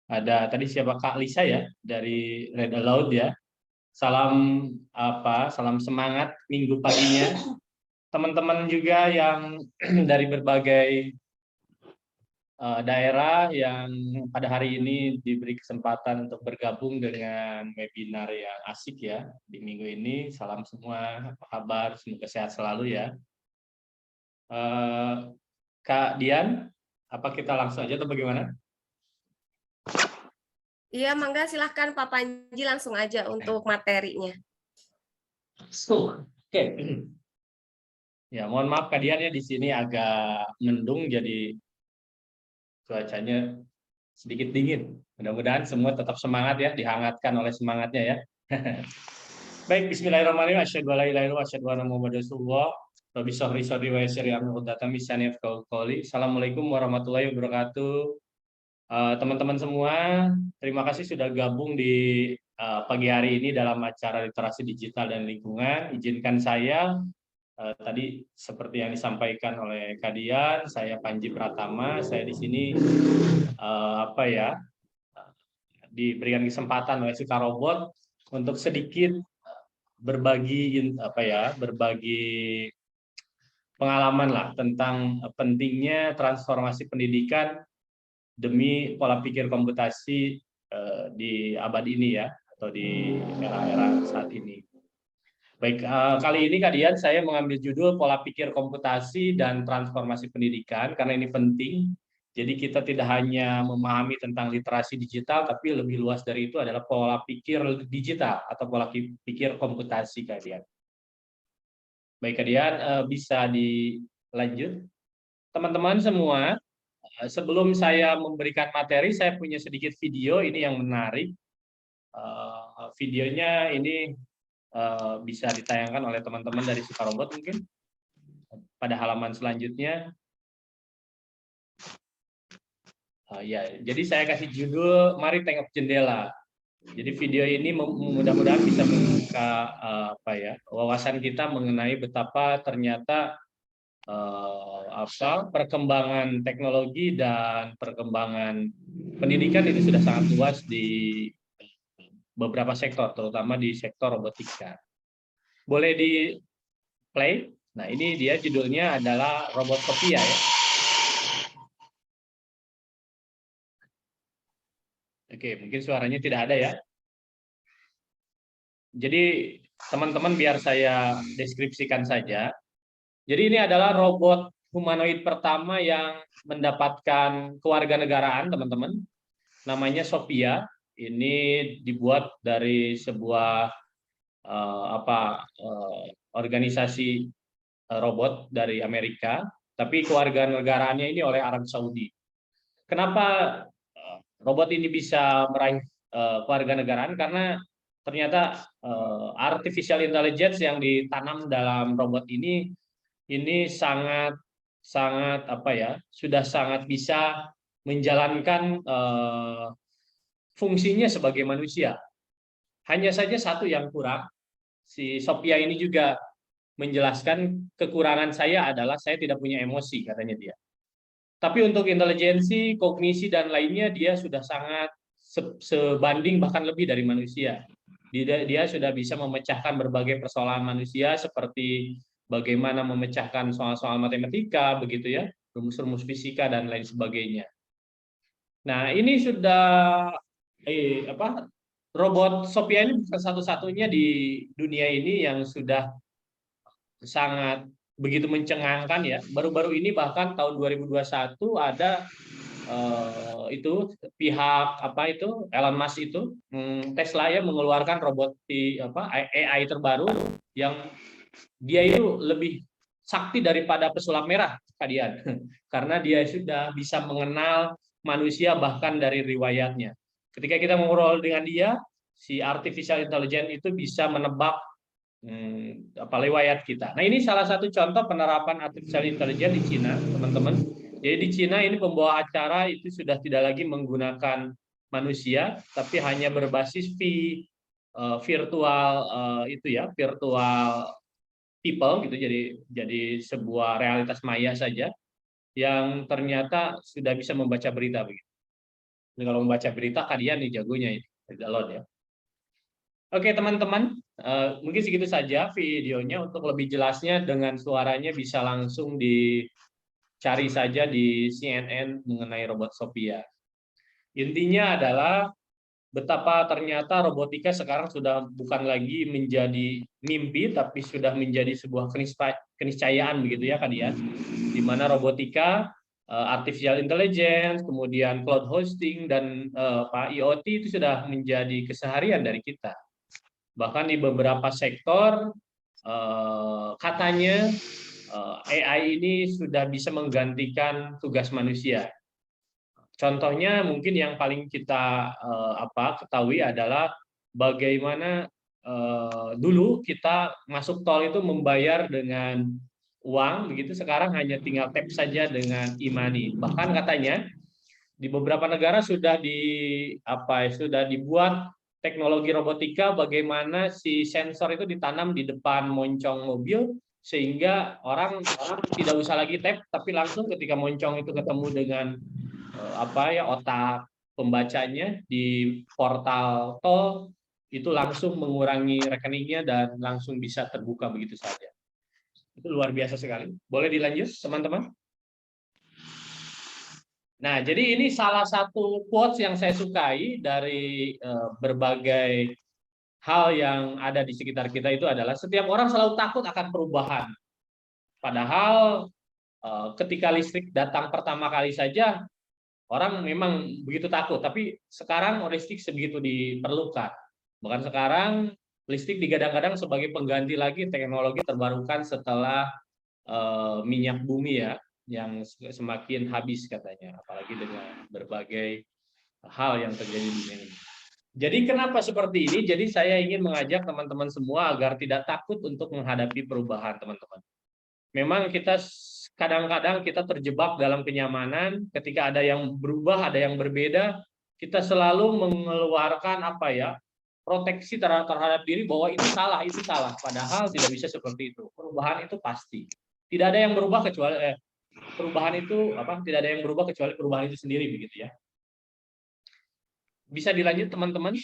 ada tadi siapa Kak Lisa ya dari Red Aloud ya. Salam salam semangat minggu paginya. Teman-teman juga yang dari berbagai daerah yang pada hari ini diberi kesempatan untuk bergabung dengan webinar yang asik ya di minggu ini. Salam semua, apa kabar? Semoga sehat selalu ya. Kak Dian, apa kita langsung aja atau bagaimana? Iya, mangga silahkan Pak Panji langsung aja untuk materinya. Oke. Ya, mohon maaf Kak Dian ya di sini agak mendung jadi cuacanya sedikit dingin. Mudah-mudahan semua tetap semangat ya, dihangatkan oleh semangatnya ya. Baik, bismillahirrahmanirrahim. Asyhadu an la ilaha illallah wa asyhadu anna Muhammadar Rasulullah. Rabbi shrah li sadri wa yassir li amri wahlul lisani yafqahu qawli. Assalamualaikum warahmatullahi wabarakatuh. Teman-teman semua, terima kasih sudah gabung di pagi hari ini dalam acara literasi digital dan lingkungan. Izinkan saya tadi seperti yang disampaikan oleh Kak Dian, saya Panji Pratama, saya di sini diberikan kesempatan oleh Sukarobot untuk sedikit berbagi berbagi pengalaman lah tentang pentingnya transformasi pendidikan demi pola pikir komputasi di abad ini ya, atau di era-era saat ini. Baik, kali ini Kak Dian saya mengambil judul pola pikir komputasi dan transformasi pendidikan karena ini penting. Jadi kita tidak hanya memahami tentang literasi digital, tapi lebih luas dari itu adalah pola pikir digital atau pola pikir komputasi kalian. Baik kalian, bisa dilanjut. Teman-teman semua, sebelum saya memberikan materi, saya punya sedikit video ini yang menarik. Videonya ini bisa ditayangkan oleh teman-teman dari Sukarobot mungkin pada halaman selanjutnya. Ya, jadi saya kasih judul "Mari Tengok Jendela". Jadi video ini mudah-mudahan bisa membuka wawasan kita mengenai betapa ternyata perkembangan teknologi dan perkembangan pendidikan itu sudah sangat luas di beberapa sektor, terutama di sektor robotika. Boleh di play? Nah, ini dia judulnya adalah Robotopia ya. Oke, mungkin suaranya tidak ada ya. Jadi teman-teman biar saya deskripsikan saja. Jadi ini adalah robot humanoid pertama yang mendapatkan kewarganegaraan, teman-teman. Namanya Sophia. Ini dibuat dari sebuah organisasi robot dari Amerika, tapi kewarganegaraannya ini oleh Arab Saudi. Kenapa robot ini bisa meraih kewarganegaraan? Karena ternyata artificial intelligence yang ditanam dalam robot ini sangat sudah sangat bisa menjalankan fungsinya sebagai manusia. Hanya saja satu yang kurang. Si Sophia ini juga menjelaskan kekurangan saya adalah saya tidak punya emosi, katanya dia. Tapi untuk intelijensi, kognisi, dan lainnya dia sudah sangat sebanding bahkan lebih dari manusia. Dia sudah bisa memecahkan berbagai persoalan manusia seperti bagaimana memecahkan soal-soal matematika, begitu ya, rumus-rumus fisika dan lain sebagainya. Nah, ini sudah robot Sophia ini bukan satu-satunya di dunia ini yang sudah sangat begitu mencengangkan ya. Baru-baru ini bahkan tahun 2021 ada pihak Elon Musk itu Tesla ya mengeluarkan robot AI terbaru yang dia itu lebih sakti daripada pesulap merah kalian karena dia sudah bisa mengenal manusia bahkan dari riwayatnya. Ketika kita ngobrol dengan dia, si artificial intelligence itu bisa menebak riwayat kita. Nah, ini salah satu contoh penerapan artificial intelligence di Cina, teman-teman. Jadi di Cina ini pembawa acara itu sudah tidak lagi menggunakan manusia, tapi hanya berbasis virtual virtual people gitu. Jadi sebuah realitas maya saja yang ternyata sudah bisa membaca berita begitu. Jadi kalau membaca berita kalian nih jagonya ini, ya. Oke teman-teman, mungkin segitu saja videonya. Untuk lebih jelasnya dengan suaranya bisa langsung dicari saja di CNN mengenai robot Sophia. Intinya adalah betapa ternyata robotika sekarang sudah bukan lagi menjadi mimpi, tapi sudah menjadi sebuah keniscayaan begitu ya kalian. Di mana robotika, artificial intelligence, kemudian cloud hosting dan IoT itu sudah menjadi keseharian dari kita. Bahkan di beberapa sektor katanya AI ini sudah bisa menggantikan tugas manusia. Contohnya mungkin yang paling kita ketahui adalah bagaimana dulu kita masuk tol itu membayar dengan uang begitu, sekarang hanya tinggal tap saja dengan e-money. Bahkan katanya di beberapa negara sudah dibuat teknologi robotika bagaimana si sensor itu ditanam di depan moncong mobil sehingga orang tidak usah lagi tap, tapi langsung ketika moncong itu ketemu dengan otak pembacanya di portal tol itu langsung mengurangi rekeningnya dan langsung bisa terbuka begitu saja. Itu luar biasa sekali. Boleh dilanjut teman-teman? Nah, jadi ini salah satu quotes yang saya sukai dari berbagai hal yang ada di sekitar kita itu adalah setiap orang selalu takut akan perubahan. Padahal ketika listrik datang pertama kali saja, Orang memang begitu takut, tapi sekarang listrik sebegitu diperlukan. Bahkan sekarang listrik digadang-gadang sebagai pengganti lagi teknologi terbarukan setelah minyak bumi ya, yang semakin habis katanya, apalagi dengan berbagai hal yang terjadi di dunia ini. Jadi kenapa seperti ini? Jadi saya ingin mengajak teman-teman semua agar tidak takut untuk menghadapi perubahan, teman-teman. Memang kita kadang-kadang kita terjebak dalam kenyamanan, ketika ada yang berubah, ada yang berbeda, kita selalu mengeluarkan apa ya, proteksi terhadap diri bahwa itu salah, padahal tidak bisa seperti itu. Perubahan itu pasti. Tidak ada yang berubah kecuali perubahan itu apa? Tidak ada yang berubah kecuali perubahan itu sendiri, begitu ya. Bisa dilanjut teman-teman?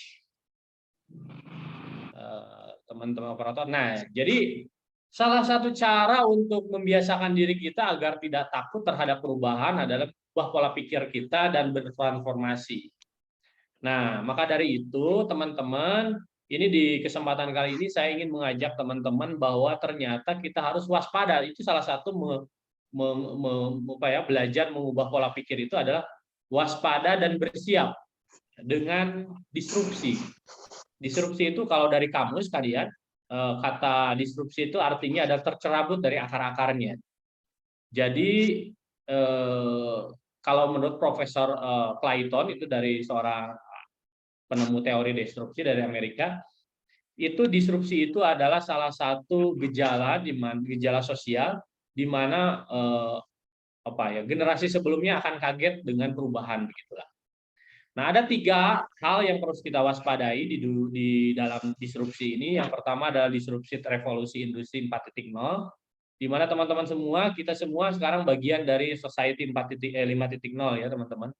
Teman-teman operator. Nah, jadi salah satu cara untuk membiasakan diri kita agar tidak takut terhadap perubahan adalah ubah pola pikir kita dan bertransformasi. Nah, maka dari itu, teman-teman, ini di kesempatan kali ini saya ingin mengajak teman-teman bahwa ternyata kita harus waspada. Itu salah satu belajar mengubah pola pikir itu adalah waspada dan bersiap dengan disrupsi. Disrupsi itu kalau dari kamus kalian, kata disrupsi itu artinya ada tercerabut dari akar-akarnya. Jadi kalau menurut Profesor Clayton, itu dari seorang penemu teori disrupsi dari Amerika, itu disrupsi itu adalah salah satu gejala sosial di mana generasi sebelumnya akan kaget dengan perubahan, begitulah. Nah, ada 3 hal yang harus kita waspadai di dalam disrupsi ini. Yang pertama adalah disrupsi revolusi industri 4.0, di mana teman-teman semua, kita semua sekarang bagian dari society 5.0 ya, teman-teman.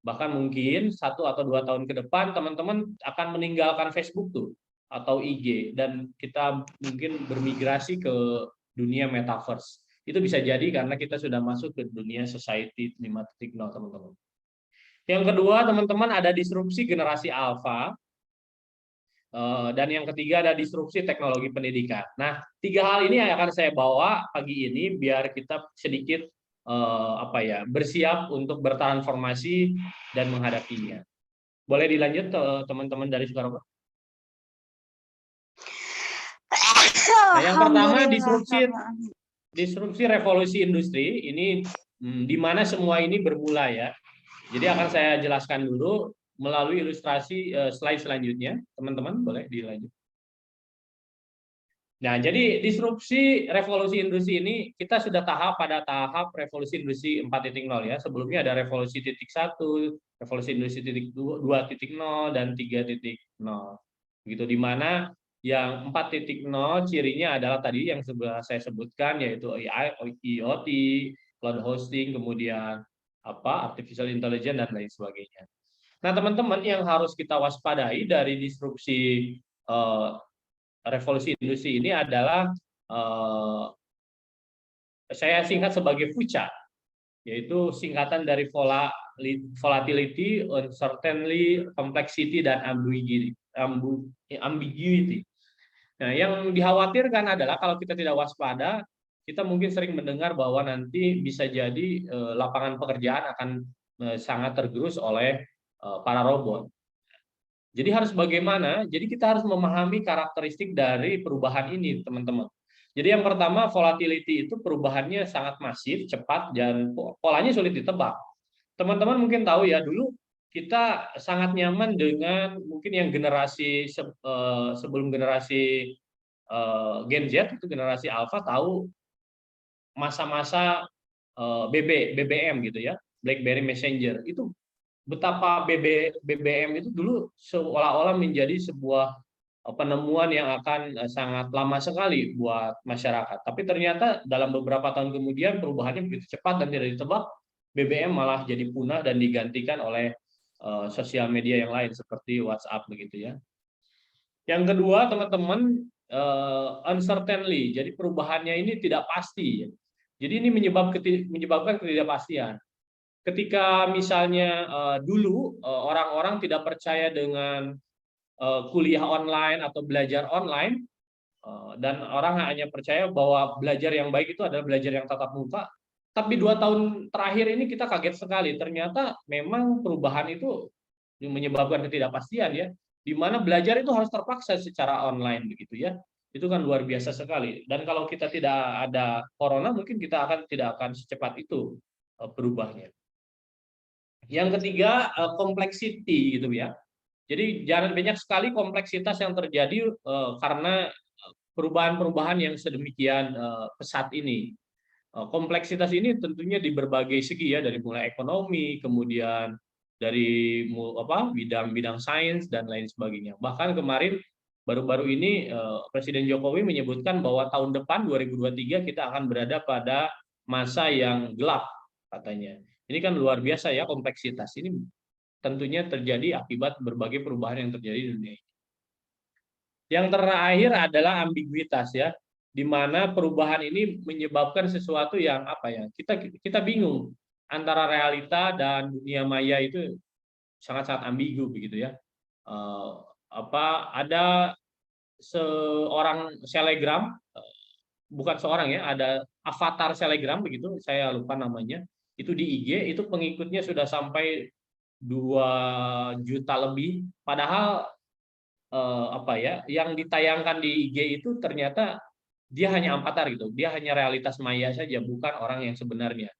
Bahkan mungkin 1 atau 2 tahun ke depan, teman-teman akan meninggalkan Facebook tuh, atau IG, dan kita mungkin bermigrasi ke dunia metaverse. Itu bisa jadi karena kita sudah masuk ke dunia society 5.0, teman-teman. Yang kedua, teman-teman, ada disrupsi generasi alfa, dan yang ketiga ada disrupsi teknologi pendidikan. Nah, 3 hal ini yang akan saya bawa pagi ini biar kita sedikit bersiap untuk bertransformasi dan menghadapinya. Boleh dilanjut teman-teman dari Sukarobot? Nah, yang pertama disrupsi revolusi industri ini, di mana semua ini bermula ya. Jadi akan saya jelaskan dulu melalui ilustrasi slide selanjutnya. Teman-teman boleh dilanjut. Nah, jadi disrupsi revolusi industri ini kita sudah pada tahap revolusi industri 4.0 ya. Sebelumnya ada revolusi 1, revolusi industri 2.0 dan 3.0. Begitu, di mana yang 4.0 cirinya adalah tadi yang saya sebutkan, yaitu IoT, cloud hosting, kemudian artificial intelligence dan lain sebagainya. Nah, teman-teman, yang harus kita waspadai dari disrupsi revolusi industri ini adalah saya singkat sebagai VUCA, yaitu singkatan dari volatility, uncertainty, complexity, dan ambiguity. Nah, yang dikhawatirkan adalah kalau kita tidak waspada, kita mungkin sering mendengar bahwa nanti bisa jadi lapangan pekerjaan akan sangat tergerus oleh para robot. Jadi harus bagaimana? Jadi kita harus memahami karakteristik dari perubahan ini, teman-teman. Jadi yang pertama, volatility itu perubahannya sangat masif, cepat, dan polanya sulit ditebak. Teman-teman mungkin tahu ya, dulu kita sangat nyaman dengan mungkin yang generasi sebelum generasi Gen Z, itu generasi Alpha, tahu masa-masa BBM gitu ya, BlackBerry Messenger. Itu betapa BBM itu dulu seolah-olah menjadi sebuah penemuan yang akan sangat lama sekali buat masyarakat. Tapi ternyata dalam beberapa tahun kemudian perubahannya begitu cepat dan tidak ditebak, BBM malah jadi punah dan digantikan oleh sosial media yang lain seperti WhatsApp begitu ya. Yang kedua, teman-teman, uncertainty. Jadi perubahannya ini tidak pasti. Jadi ini menyebabkan ketidakpastian. Ketika misalnya dulu orang-orang tidak percaya dengan kuliah online atau belajar online, dan orang hanya percaya bahwa belajar yang baik itu adalah belajar yang tatap muka, Tapi 2 tahun terakhir ini kita kaget sekali. Ternyata memang perubahan itu menyebabkan ketidakpastian ya, di mana belajar itu harus terpaksa secara online begitu ya. Itu kan luar biasa sekali. Dan kalau kita tidak ada corona, mungkin kita tidak akan secepat itu berubahnya. Yang ketiga, complexity gitu ya. Jadi jangan banyak sekali kompleksitas yang terjadi karena perubahan-perubahan yang sedemikian pesat ini. Kompleksitas ini tentunya di berbagai segi ya, dari mulai ekonomi, kemudian dari bidang-bidang sains dan lain sebagainya. Bahkan kemarin baru-baru ini Presiden Jokowi menyebutkan bahwa tahun depan 2023 kita akan berada pada masa yang gelap katanya. Ini kan luar biasa ya kompleksitas. Ini tentunya terjadi akibat berbagai perubahan yang terjadi di dunia. Yang terakhir adalah ambiguitas ya, di mana perubahan ini menyebabkan sesuatu yang kita bingung antara realita dan dunia maya, itu sangat-sangat ambigu begitu ya. Ada seorang selegram, bukan seorang ya, ada avatar selegram begitu, saya lupa namanya, itu di IG, itu pengikutnya sudah sampai 2 juta lebih, padahal yang ditayangkan di IG itu ternyata dia hanya avatar gitu, dia hanya realitas maya saja, bukan orang yang sebenarnya.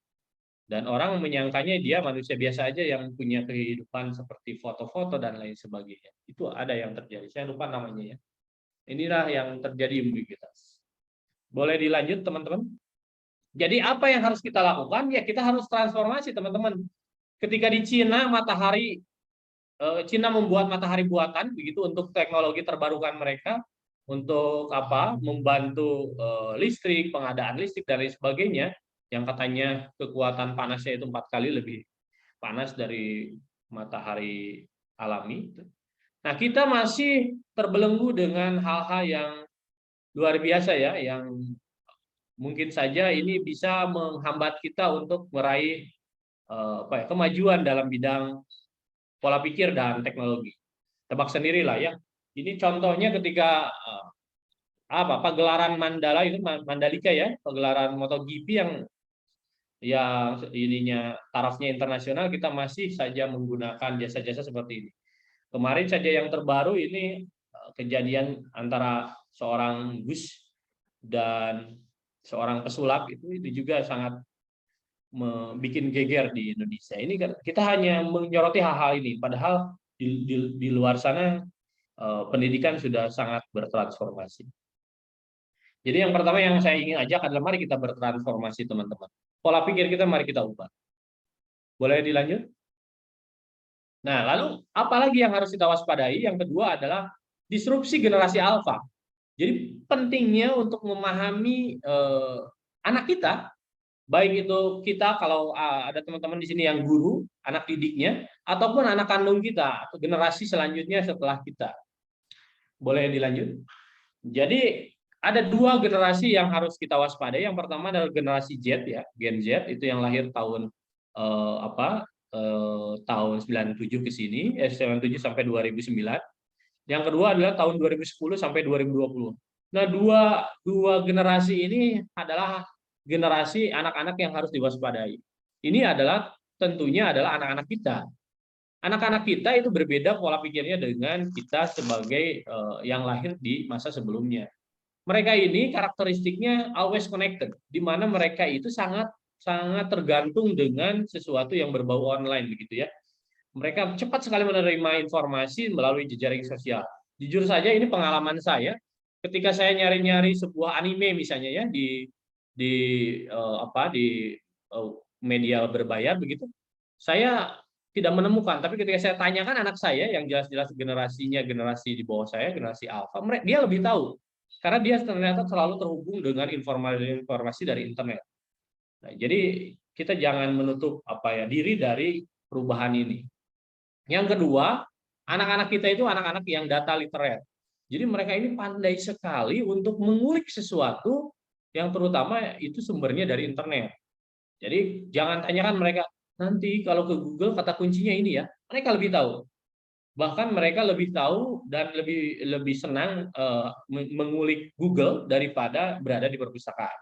Dan orang menyangkanya dia manusia biasa aja yang punya kehidupan seperti foto-foto dan lain sebagainya. Itu ada yang terjadi, saya lupa namanya ya. Inilah yang terjadi ambiguitas. Boleh dilanjut teman-teman? Jadi apa yang harus kita lakukan? Ya kita harus transformasi teman-teman. Ketika di Cina Cina membuat matahari buatan begitu untuk teknologi terbarukan mereka, untuk membantu listrik, pengadaan listrik dan lain sebagainya, yang katanya kekuatan panasnya itu 4 kali lebih panas dari matahari alami. Nah, kita masih terbelenggu dengan hal-hal yang luar biasa ya, yang mungkin saja ini bisa menghambat kita untuk meraih kemajuan dalam bidang pola pikir dan teknologi. Tebak sendirilah ya. Ini contohnya ketika pagelaran Mandalika ya, pagelaran MotoGP yang ininya tarafnya internasional, kita masih saja menggunakan jasa-jasa seperti ini. Kemarin saja yang terbaru ini kejadian antara seorang bus dan seorang pesulap, itu juga sangat bikin geger di Indonesia. Ini kan kita hanya menyoroti hal-hal ini, padahal di luar sana pendidikan sudah sangat bertransformasi. Jadi yang pertama yang saya ingin ajak adalah mari kita bertransformasi teman-teman. Pola pikir kita mari kita ubah. Boleh dilanjut? Nah, lalu apa lagi yang harus kita waspadai? Yang kedua adalah disrupsi generasi alfa. Jadi pentingnya untuk memahami anak kita, baik itu kita kalau ada teman-teman di sini yang guru, anak didiknya, ataupun anak kandung kita, atau generasi selanjutnya setelah kita. Boleh dilanjut? Jadi ada 2 generasi yang harus kita waspadai. Yang pertama adalah generasi Z ya, Gen Z, itu yang lahir tahun tahun 97 ke sini, 97 sampai 2009. Yang kedua adalah tahun 2010 sampai 2020. Nah, dua generasi ini adalah generasi anak-anak yang harus diwaspadai. Ini adalah tentunya adalah anak-anak kita. Anak-anak kita itu berbeda pola pikirnya dengan kita sebagai yang lahir di masa sebelumnya. Mereka ini karakteristiknya always connected, di mana mereka itu sangat tergantung dengan sesuatu yang berbau online begitu ya. Mereka cepat sekali menerima informasi melalui jejaring sosial. Jujur saja ini pengalaman saya, ketika saya nyari-nyari sebuah anime misalnya ya di media berbayar begitu, saya tidak menemukan. Tapi ketika saya tanyakan anak saya yang jelas-jelas generasi di bawah saya, generasi alpha, dia lebih tahu. Karena dia ternyata selalu terhubung dengan informasi dari internet. Nah, jadi kita jangan menutup diri dari perubahan ini. Yang kedua, anak-anak kita itu anak-anak yang data literate. Jadi mereka ini pandai sekali untuk mengulik sesuatu yang terutama itu sumbernya dari internet. Jadi jangan tanyakan mereka, nanti kalau ke Google kata kuncinya ini ya. Mereka lebih tahu. Bahkan mereka lebih tahu dan lebih senang mengulik Google daripada berada di perpustakaan.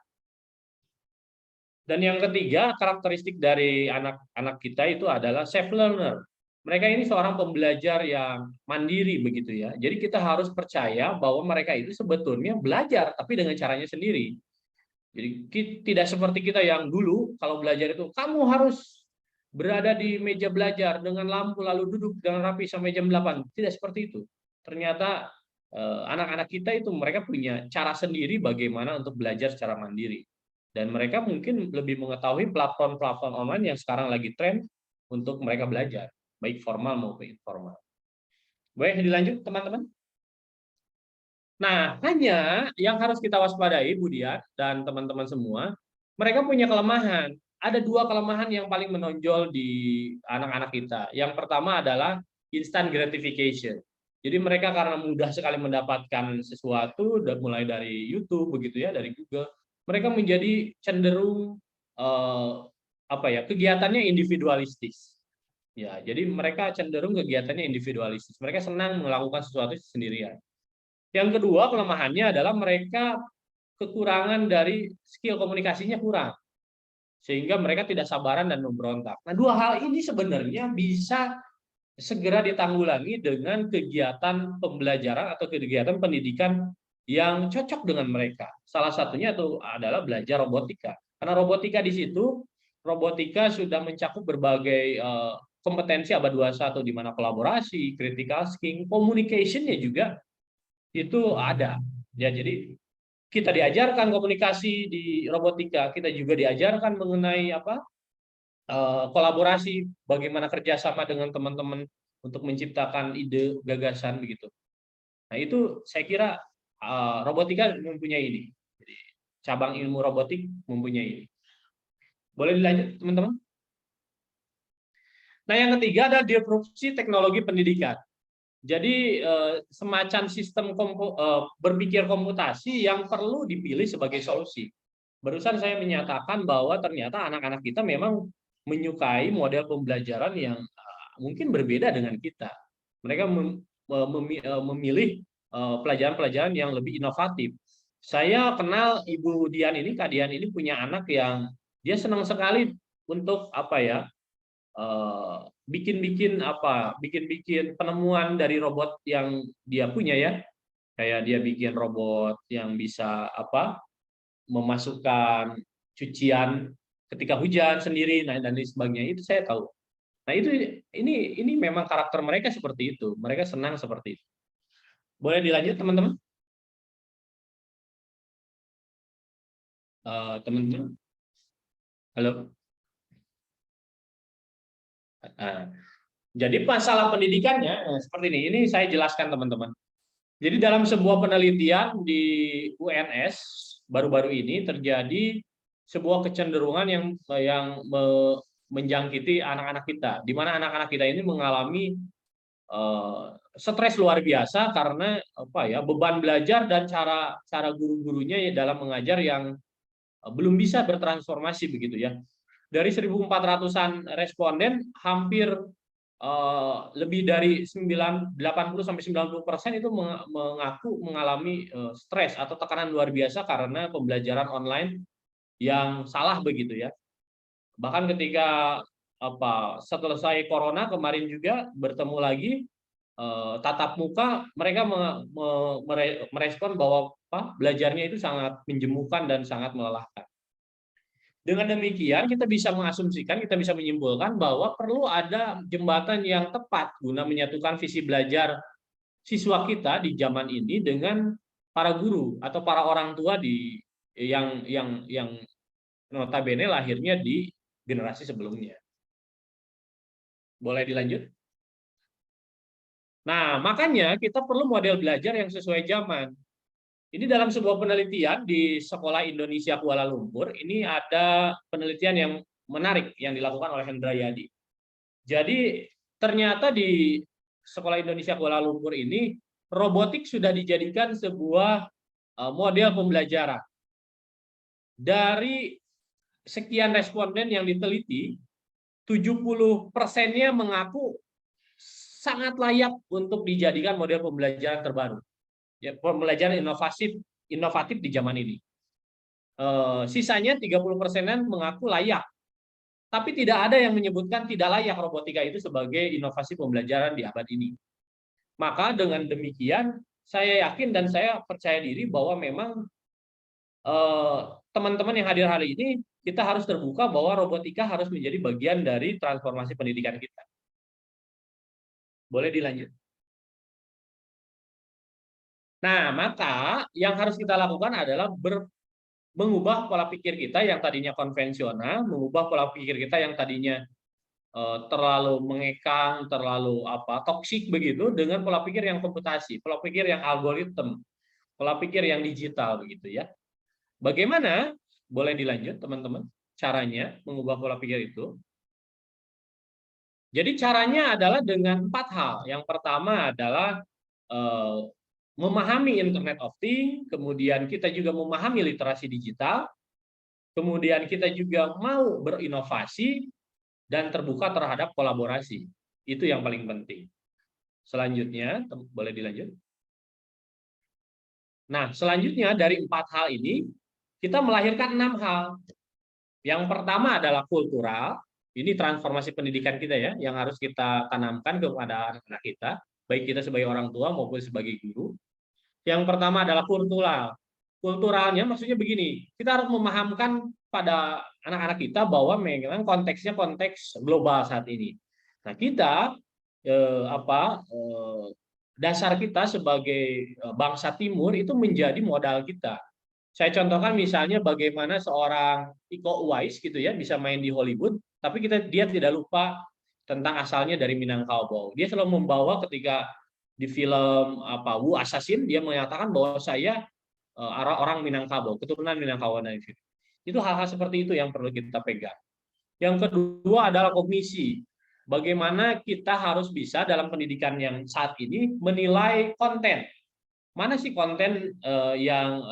Dan yang ketiga, karakteristik dari anak-anak kita itu adalah self learner. Mereka ini seorang pembelajar yang mandiri begitu ya. Jadi kita harus percaya bahwa mereka itu sebetulnya belajar tapi dengan caranya sendiri. Jadi tidak seperti kita yang dulu kalau belajar itu kamu harus berada di meja belajar dengan lampu lalu duduk dengan rapi sampai jam 8. Tidak seperti itu. Ternyata anak-anak kita itu mereka punya cara sendiri bagaimana untuk belajar secara mandiri. Dan mereka mungkin lebih mengetahui platform-platform online yang sekarang lagi tren untuk mereka belajar, baik formal maupun informal. Boleh dilanjut, teman-teman? Nah, hanya yang harus kita waspadai, Bu Dian dan teman-teman semua, mereka punya kelemahan. Ada 2 kelemahan yang paling menonjol di anak-anak kita. Yang pertama adalah instant gratification. Jadi mereka karena mudah sekali mendapatkan sesuatu, mulai dari YouTube, begitu ya, dari Google, mereka menjadi cenderung kegiatannya individualistis. Ya, jadi mereka cenderung kegiatannya individualistis. Mereka senang melakukan sesuatu sendirian. Yang kedua, kelemahannya adalah mereka kekurangan dari skill komunikasinya kurang. Sehingga mereka tidak sabaran dan memberontak. Nah, 2 hal ini sebenarnya bisa segera ditanggulangi dengan kegiatan pembelajaran atau kegiatan pendidikan yang cocok dengan mereka. Salah satunya itu adalah belajar robotika. Karena robotika di situ, robotika sudah mencakup berbagai kompetensi abad 21 di mana kolaborasi, critical thinking, communication-nya juga itu ada. Ya, jadi kita diajarkan komunikasi di robotika, kita juga diajarkan mengenai kolaborasi, bagaimana kerjasama dengan teman-teman untuk menciptakan ide, gagasan begitu. Nah, itu saya kira robotika mempunyai ini. Jadi, cabang ilmu robotik mempunyai ini. Boleh dilanjut, teman-teman? Nah, yang ketiga adalah disrupsi teknologi pendidikan. Jadi semacam sistem berpikir komputasi yang perlu dipilih sebagai solusi. Barusan saya menyatakan bahwa ternyata anak-anak kita memang menyukai model pembelajaran yang mungkin berbeda dengan kita. Mereka memilih pelajaran-pelajaran yang lebih inovatif. Saya kenal Ibu Dian ini, Kak Dian ini punya anak yang dia senang sekali untuk bikin-bikin penemuan dari robot yang dia punya ya. Kayak dia bikin robot yang bisa memasukkan cucian ketika hujan sendiri, dan lain sebagainya. Itu saya tahu. Nah, ini memang karakter mereka seperti itu. Mereka senang seperti itu. Boleh dilanjut, teman-teman? Teman-teman? Halo? Jadi masalah pendidikannya seperti ini. Ini saya jelaskan, teman-teman. Jadi dalam sebuah penelitian di UNS baru-baru ini terjadi sebuah kecenderungan yang menjangkiti anak-anak kita, di mana anak-anak kita ini mengalami stres luar biasa karena beban belajar dan cara guru-gurunya dalam mengajar yang belum bisa bertransformasi begitu ya. Dari 1.400-an responden, hampir lebih dari 80-90% itu mengaku mengalami stres atau tekanan luar biasa karena pembelajaran online yang salah begitu ya. Bahkan ketika selesai corona kemarin juga bertemu lagi tatap muka, mereka merespon bahwa belajarnya itu sangat menjemukan dan sangat melelahkan. Dengan demikian kita bisa mengasumsikan, kita bisa menyimpulkan bahwa perlu ada jembatan yang tepat guna menyatukan visi belajar siswa kita di zaman ini dengan para guru atau para orang tua yang notabene lahirnya di generasi sebelumnya. Boleh dilanjut? Nah, makanya kita perlu model belajar yang sesuai zaman. Ini dalam sebuah penelitian di Sekolah Indonesia Kuala Lumpur, ini ada penelitian yang menarik yang dilakukan oleh Hendra Yadi. Jadi ternyata di Sekolah Indonesia Kuala Lumpur ini, robotik sudah dijadikan sebuah model pembelajaran. Dari sekian responden yang diteliti, 70%-nya mengaku sangat layak untuk dijadikan model pembelajaran terbaru. Ya, pembelajaran inovatif di zaman ini. Sisanya 30%-an mengaku layak. Tapi tidak ada yang menyebutkan tidak layak robotika itu sebagai inovasi pembelajaran di abad ini. Maka dengan demikian, saya yakin dan saya percaya diri bahwa memang teman-teman yang hadir hari ini, kita harus terbuka bahwa robotika harus menjadi bagian dari transformasi pendidikan kita. Boleh dilanjut? Nah, maka yang harus kita lakukan adalah mengubah pola pikir kita yang tadinya konvensional, mengubah pola pikir kita yang tadinya terlalu mengekang, terlalu toksik begitu, dengan pola pikir yang komputasi, pola pikir yang algoritma, pola pikir yang digital begitu ya. Bagaimana? Boleh dilanjut teman-teman, caranya mengubah pola pikir itu. Jadi caranya adalah dengan 4 hal. Yang pertama adalah memahami Internet of Things, kemudian kita juga memahami literasi digital, kemudian kita juga mau berinovasi dan terbuka terhadap kolaborasi. Itu yang paling penting. Selanjutnya, boleh dilanjut. Nah, selanjutnya dari 4 hal ini, kita melahirkan 6 hal. Yang pertama adalah kultural. Ini transformasi pendidikan kita ya, yang harus kita tanamkan kepada anak-anak kita, baik kita sebagai orang tua maupun sebagai guru. Yang pertama adalah kultural. Kulturalnya maksudnya begini, kita harus memahamkan pada anak-anak kita bahwa memang konteksnya konteks global saat ini. Nah, kita dasar kita sebagai bangsa Timur itu menjadi modal kita. Saya contohkan misalnya bagaimana seorang Iko Uwais gitu ya bisa main di Hollywood, tapi dia tidak lupa tentang asalnya dari Minangkabau. Dia selalu membawa ketika di film Wu Assassin, dia menyatakan bahwa saya orang Minangkabau, keturunan Minangkabau dan itu hal-hal seperti itu yang perlu kita pegang. Yang kedua adalah kognisi. Bagaimana kita harus bisa dalam pendidikan yang saat ini menilai konten. Mana sih konten yang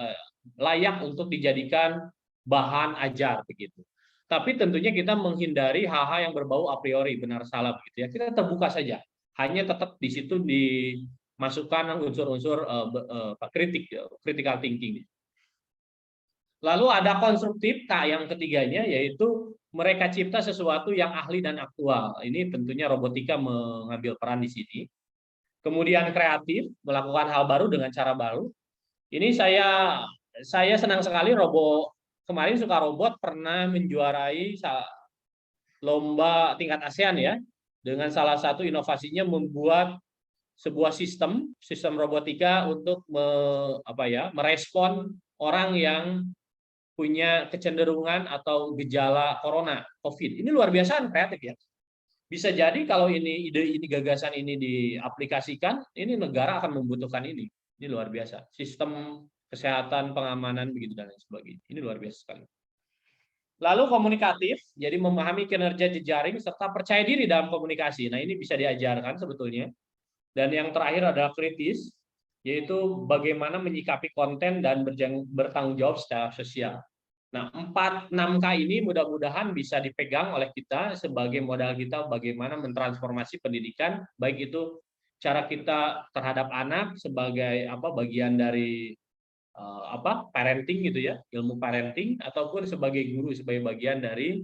layak untuk dijadikan bahan ajar begitu. Tapi tentunya kita menghindari hal-hal yang berbau a priori benar salah begitu ya. Kita terbuka saja. Hanya tetap di situ dimasukkan unsur-unsur critical thinking. Lalu ada konstruktif, yang ketiganya yaitu mereka cipta sesuatu yang ahli dan aktual. Ini tentunya robotika mengambil peran di sini. Kemudian kreatif, melakukan hal baru dengan cara baru. Ini saya senang sekali kemarin Suka Robot pernah menjuarai lomba tingkat ASEAN ya, dengan salah satu inovasinya membuat sebuah sistem robotika untuk merespon orang yang punya kecenderungan atau gejala corona, COVID. Ini luar biasa kreatif ya. Bisa jadi kalau ide ini, gagasan ini diaplikasikan, ini negara akan membutuhkan ini. Ini luar biasa. Sistem kesehatan, pengamanan, begitu dan lain sebagainya. Ini luar biasa sekali. Lalu komunikatif, jadi memahami kinerja jejaring serta percaya diri dalam komunikasi. Nah, ini bisa diajarkan sebetulnya. Dan yang terakhir adalah kritis, yaitu bagaimana menyikapi konten dan bertanggung jawab secara sosial. Nah, 4-6K ini mudah-mudahan bisa dipegang oleh kita sebagai modal kita bagaimana mentransformasi pendidikan, baik itu cara kita terhadap anak sebagai bagian dari parenting gitu ya, ilmu parenting, ataupun sebagai guru sebagai bagian dari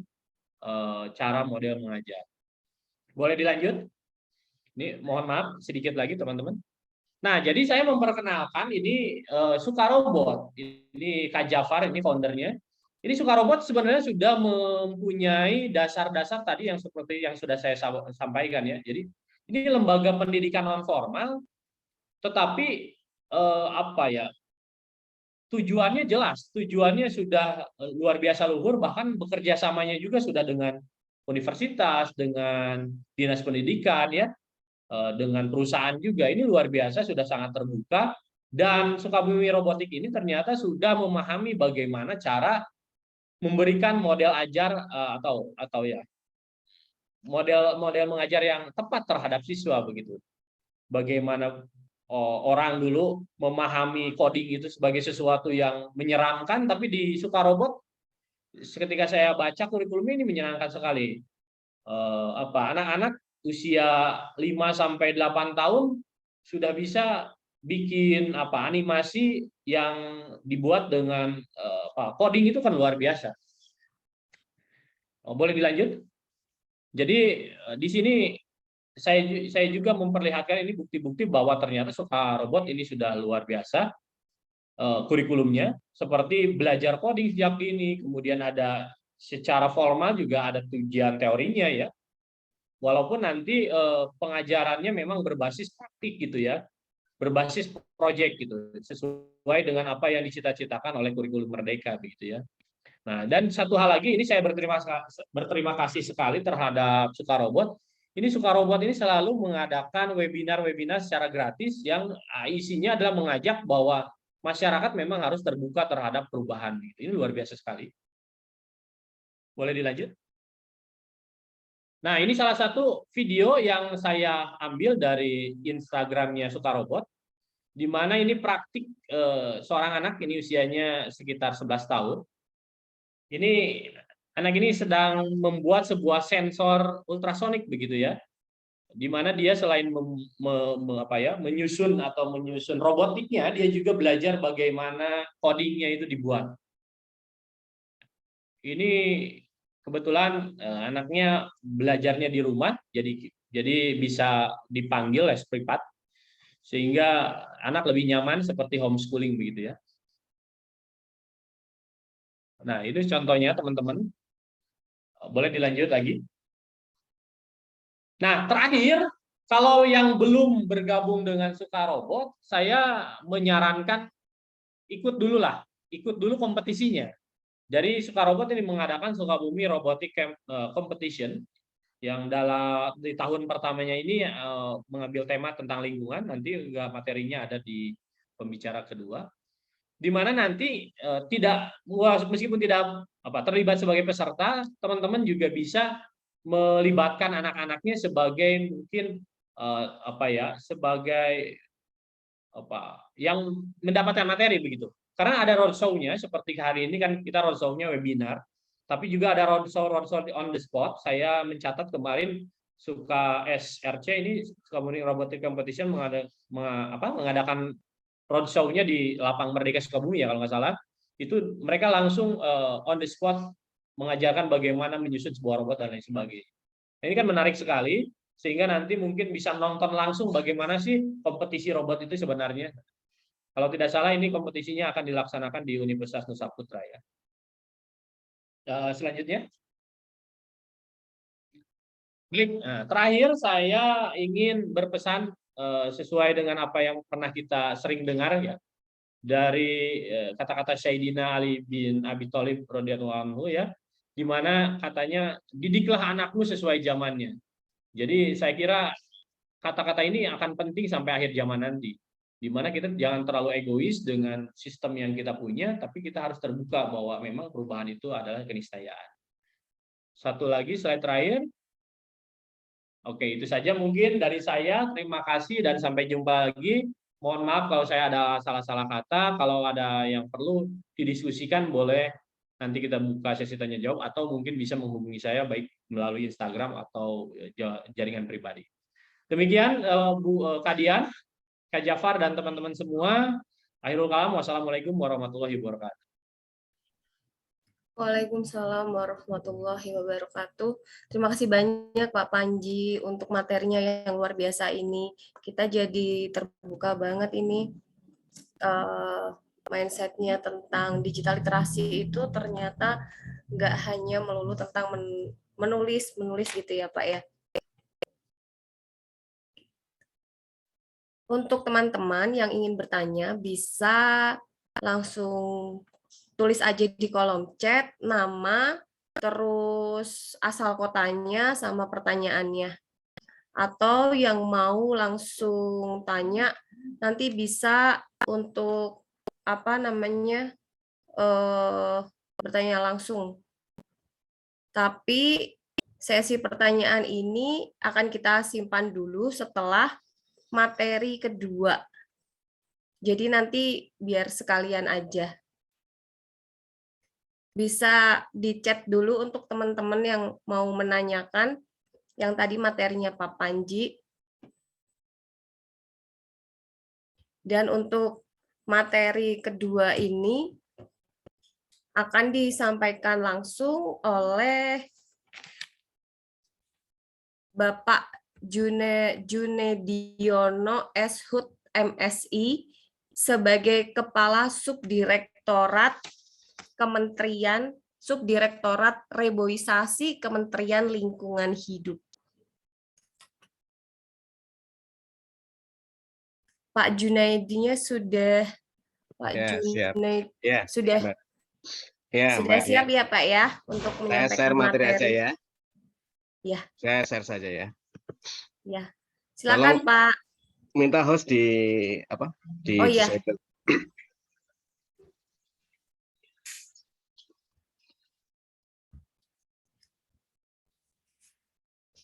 cara model mengajar. Boleh dilanjut? Ini mohon maaf sedikit lagi teman-teman. Nah, jadi saya memperkenalkan ini Suka Robot. Ini Kak Jafar, ini foundernya. Ini Suka Robot sebenarnya sudah mempunyai dasar-dasar tadi yang seperti yang sudah saya sampaikan ya. Jadi ini lembaga pendidikan non formal, tetapi tujuannya jelas. Tujuannya sudah luar biasa luhur, bahkan bekerja samanya juga sudah dengan universitas, dengan dinas pendidikan ya. Dengan perusahaan juga, ini luar biasa, sudah sangat terbuka. Dan Sukabumi Robotik ini ternyata sudah memahami bagaimana cara memberikan model ajar atau ya model mengajar yang tepat terhadap siswa begitu. Bagaimana orang dulu memahami coding itu sebagai sesuatu yang menyeramkan, tapi di Suka Robot ketika saya baca kurikulumnya ini menyenangkan sekali. Anak-anak usia 5-8 tahun sudah bisa bikin animasi yang dibuat dengan coding itu kan luar biasa. Boleh dilanjut? Jadi di sini saya juga memperlihatkan ini bukti-bukti bahwa ternyata Suka Robot ini sudah luar biasa kurikulumnya, seperti belajar coding sejak dini, kemudian ada secara formal juga ada ujian teorinya ya. Walaupun nanti pengajarannya memang berbasis praktik gitu ya, berbasis proyek gitu, sesuai dengan apa yang dicita-citakan oleh kurikulum Merdeka begitu ya. Nah, dan satu hal lagi, ini saya berterima kasih sekali terhadap Suka Robot. Ini Suka Robot ini selalu mengadakan webinar-webinar secara gratis yang isinya adalah mengajak bahwa masyarakat memang harus terbuka terhadap perubahan. Ini luar biasa sekali. Boleh dilanjut? Nah, ini salah satu video yang saya ambil dari Instagramnya Suka Robot, di mana ini praktik seorang anak, ini usianya sekitar 11 tahun. Ini anak ini sedang membuat sebuah sensor ultrasonik begitu ya, di mana dia selain menyusun robotiknya, dia juga belajar bagaimana codingnya itu dibuat. Ini kebetulan anaknya belajarnya di rumah, jadi bisa dipanggil les privat, sehingga anak lebih nyaman seperti homeschooling begitu ya. Nah, itu contohnya teman-teman. Boleh dilanjut lagi. Nah, terakhir, kalau yang belum bergabung dengan Suka Robot, saya menyarankan ikut dulu kompetisinya. Jadi Suka Robot ini mengadakan Sukabumi Robotic Competition yang di tahun pertamanya ini mengambil tema tentang lingkungan, nanti materinya ada di pembicara kedua, di mana nanti meskipun tidak terlibat sebagai peserta, teman-teman juga bisa melibatkan anak-anaknya sebagai mungkin sebagai yang mendapatkan materi begitu. Karena ada roadshow-nya, seperti hari ini kan kita roadshow-nya webinar, tapi juga ada roadshow on the spot. Saya mencatat kemarin Suka SRC ini Sukabumi Robotic Competition mengadakan roadshow-nya di Lapang Merdeka Sukabumi ya kalau nggak salah. Itu mereka langsung on the spot mengajarkan bagaimana menyusun sebuah robot dan lain sebagainya. Ini kan menarik sekali, sehingga nanti mungkin bisa nonton langsung bagaimana sih kompetisi robot itu sebenarnya. Kalau tidak salah ini kompetisinya akan dilaksanakan di Universitas Nusa Putra ya. Selanjutnya. Nah, terakhir saya ingin berpesan sesuai dengan apa yang pernah kita sering dengar ya, dari kata-kata Sayyidina Ali bin Abi Thalib radhiyallahu anhu ya, di mana katanya didiklah anakmu sesuai zamannya. Jadi saya kira kata-kata ini akan penting sampai akhir zaman nanti, di mana kita jangan terlalu egois dengan sistem yang kita punya, tapi kita harus terbuka bahwa memang perubahan itu adalah keniscayaan. Satu lagi slide terakhir. Oke, itu saja mungkin dari saya. Terima kasih dan sampai jumpa lagi. Mohon maaf kalau saya ada salah-salah kata. Kalau ada yang perlu didiskusikan, boleh nanti kita buka sesi tanya jawab, atau mungkin bisa menghubungi saya baik melalui Instagram atau jaringan pribadi. Demikian Bu Kadian, Kak Jafar dan teman-teman semua. Akhirul kalam, wassalamualaikum warahmatullahi wabarakatuh. Waalaikumsalam warahmatullahi wabarakatuh. Terima kasih banyak Pak Panji untuk materinya yang luar biasa ini. Kita jadi terbuka banget ini. Mindset-nya tentang digital literasi itu ternyata nggak hanya melulu tentang menulis gitu ya Pak ya. Untuk teman-teman yang ingin bertanya bisa langsung tulis aja di kolom chat nama, terus asal kotanya sama pertanyaannya. Atau yang mau langsung tanya nanti bisa untuk bertanya langsung. Tapi sesi pertanyaan ini akan kita simpan dulu setelah materi kedua. Jadi nanti biar sekalian aja. Bisa di-chat dulu untuk teman-teman yang mau menanyakan yang tadi materinya Pak Panji. Dan untuk materi kedua ini akan disampaikan langsung oleh Bapak Junediono S. Hud, MSI, sebagai Kepala Subdirektorat Reboisasi Kementerian Lingkungan Hidup. Pak Junaidinya sudah, Pak Ya, siap. Junaid Ya, sudah Mbak. Ya, sudah Mbak, siap ya. ya Pak ya untuk Saya menyampaikan share materi aja materi. ya. Ya, Saya share saja ya. ya. Tolong Silakan Pak. minta host di apa? Oh Di ya, disable.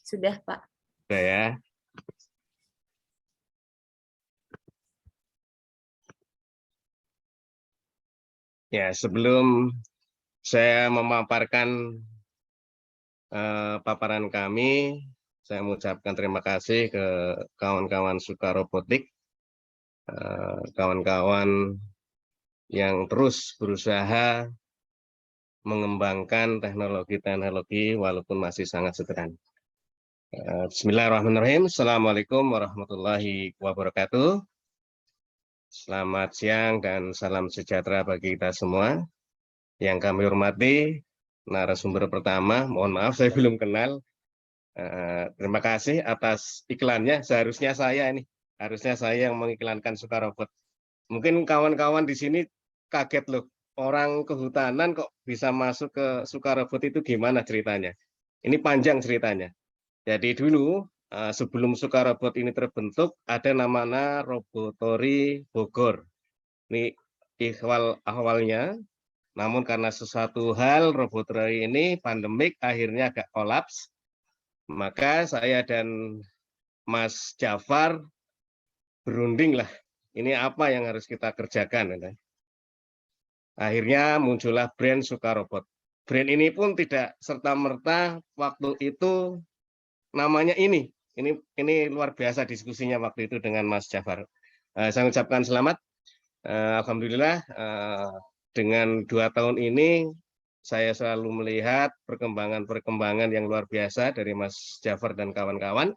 sudah Pak. Sudah ya. Ya, sebelum saya memaparkan paparan kami, saya mengucapkan terima kasih ke kawan-kawan Suka Robotik, kawan-kawan yang terus berusaha mengembangkan teknologi-teknologi walaupun masih sangat sederhana. Bismillahirrahmanirrahim. Assalamualaikum warahmatullahi wabarakatuh. Selamat siang dan salam sejahtera bagi kita semua. Yang kami hormati, narasumber pertama, mohon maaf saya belum kenal. Terima kasih atas iklannya. Seharusnya saya yang mengiklankan Suka Robot. Mungkin kawan-kawan di sini kaget loh, orang kehutanan kok bisa masuk ke Suka Robot, itu gimana ceritanya? Ini panjang ceritanya. Jadi dulu sebelum Suka Robot ini terbentuk, ada namanya Robotori Bogor. Ini awalnya, namun karena sesuatu hal Robotori ini pandemik akhirnya agak kolaps. Maka saya dan Mas Jafar berunding lah, ini apa yang harus kita kerjakan. Akhirnya muncullah brand Suka Robot. Brand ini pun tidak serta-merta waktu itu namanya ini luar biasa diskusinya waktu itu dengan Mas Jafar. Saya ucapkan selamat. Alhamdulillah dengan 2 tahun ini saya selalu melihat perkembangan yang luar biasa dari Mas Jafar dan kawan-kawan.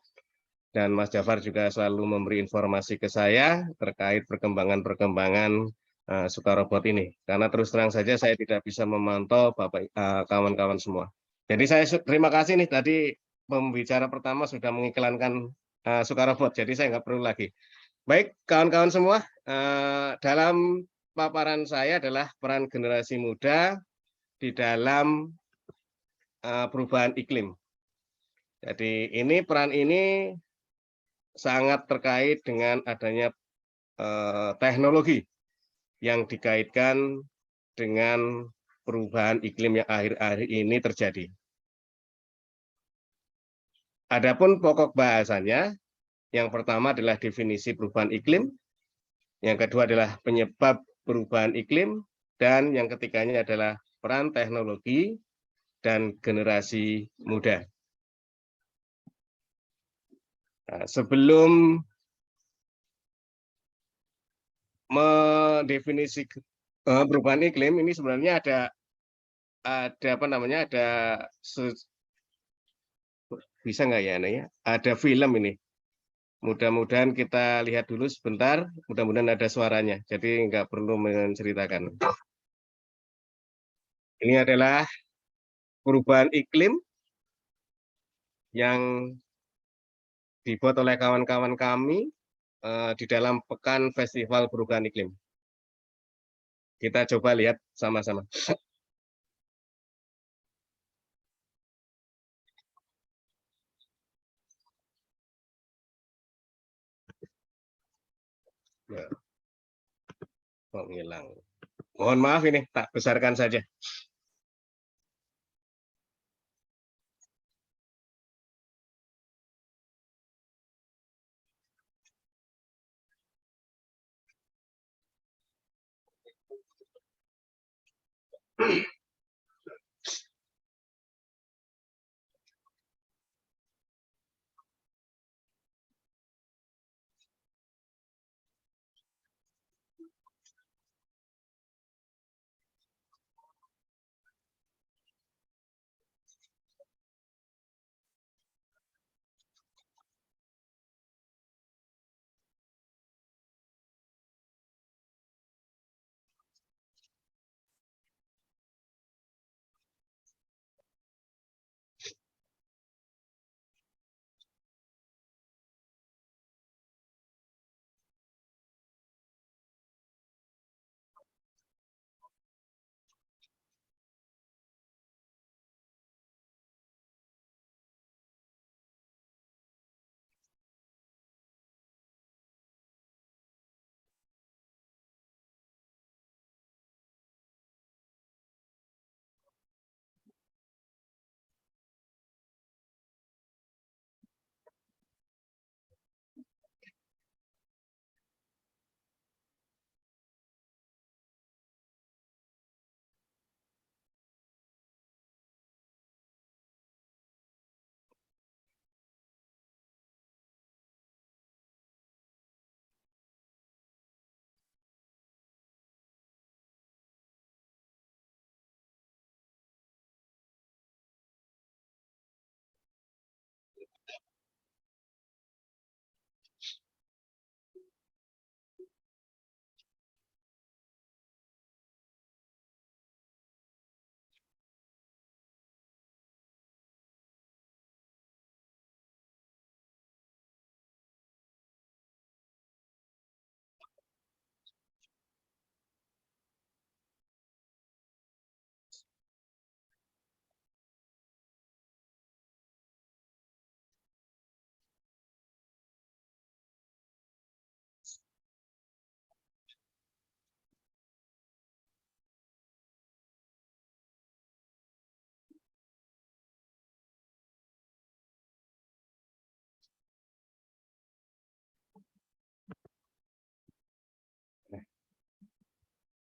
Dan Mas Jafar juga selalu memberi informasi ke saya terkait perkembangan Suka Robot ini. Karena terus terang saja saya tidak bisa memantau kawan-kawan semua. Jadi saya terima kasih nih, tadi pembicara pertama sudah mengiklankan Suka Robot, jadi saya nggak perlu lagi. Baik, kawan-kawan semua, dalam paparan saya adalah peran generasi muda di dalam perubahan iklim. Jadi peran ini sangat terkait dengan adanya teknologi yang dikaitkan dengan perubahan iklim yang akhir-akhir ini terjadi. Adapun pokok bahasannya, yang pertama adalah definisi perubahan iklim, yang kedua adalah penyebab perubahan iklim, dan yang ketiganya adalah peran teknologi dan generasi muda. Nah, sebelum mendefinisi perubahan iklim, ini sebenarnya ada bisa nggak ya, ada film ini. Mudah-mudahan kita lihat dulu sebentar, mudah-mudahan ada suaranya, jadi nggak perlu menceritakan. Ini adalah perubahan iklim yang dibuat oleh kawan-kawan kami di dalam Pekan Festival Perubahan Iklim. Kita coba lihat sama-sama. Ya. Kok hilang. Mohon maaf ini, tak besarkan saja.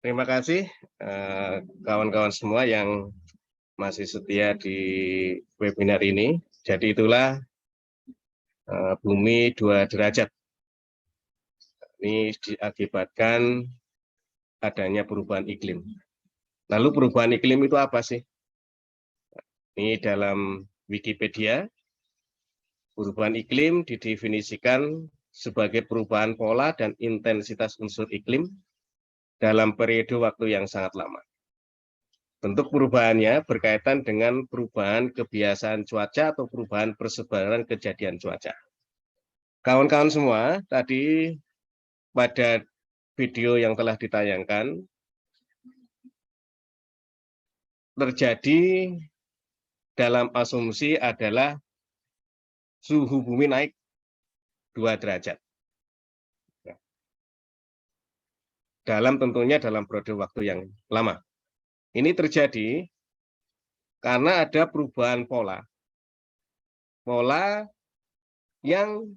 Terima kasih kawan-kawan semua yang masih setia di webinar ini. Jadi itulah Bumi 2 derajat. Ini diakibatkan adanya perubahan iklim. Lalu perubahan iklim itu apa sih? Ini dalam Wikipedia, perubahan iklim didefinisikan sebagai perubahan pola dan intensitas unsur iklim dalam periode waktu yang sangat lama. Bentuk perubahannya berkaitan dengan perubahan kebiasaan cuaca atau perubahan persebaran kejadian cuaca. Kawan-kawan semua, tadi pada video yang telah ditayangkan, terjadi dalam asumsi adalah suhu bumi naik 2 derajat. Tentunya dalam periode waktu yang lama. Ini terjadi karena ada perubahan pola. Pola yang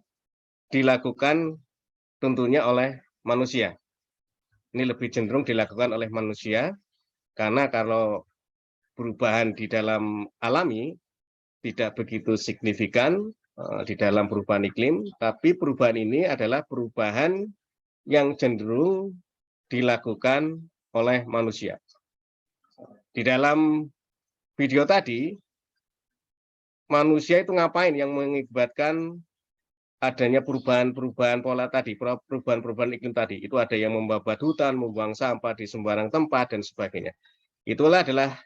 dilakukan tentunya oleh manusia. Ini lebih cenderung dilakukan oleh manusia, karena kalau perubahan di dalam alami tidak begitu signifikan di dalam perubahan iklim, tapi perubahan ini adalah perubahan yang cenderung dilakukan oleh manusia. Di dalam video tadi, manusia itu ngapain yang mengakibatkan adanya perubahan-perubahan pola tadi, perubahan-perubahan iklim tadi. Itu ada yang membabat hutan, membuang sampah di sembarang tempat, dan sebagainya. Itulah adalah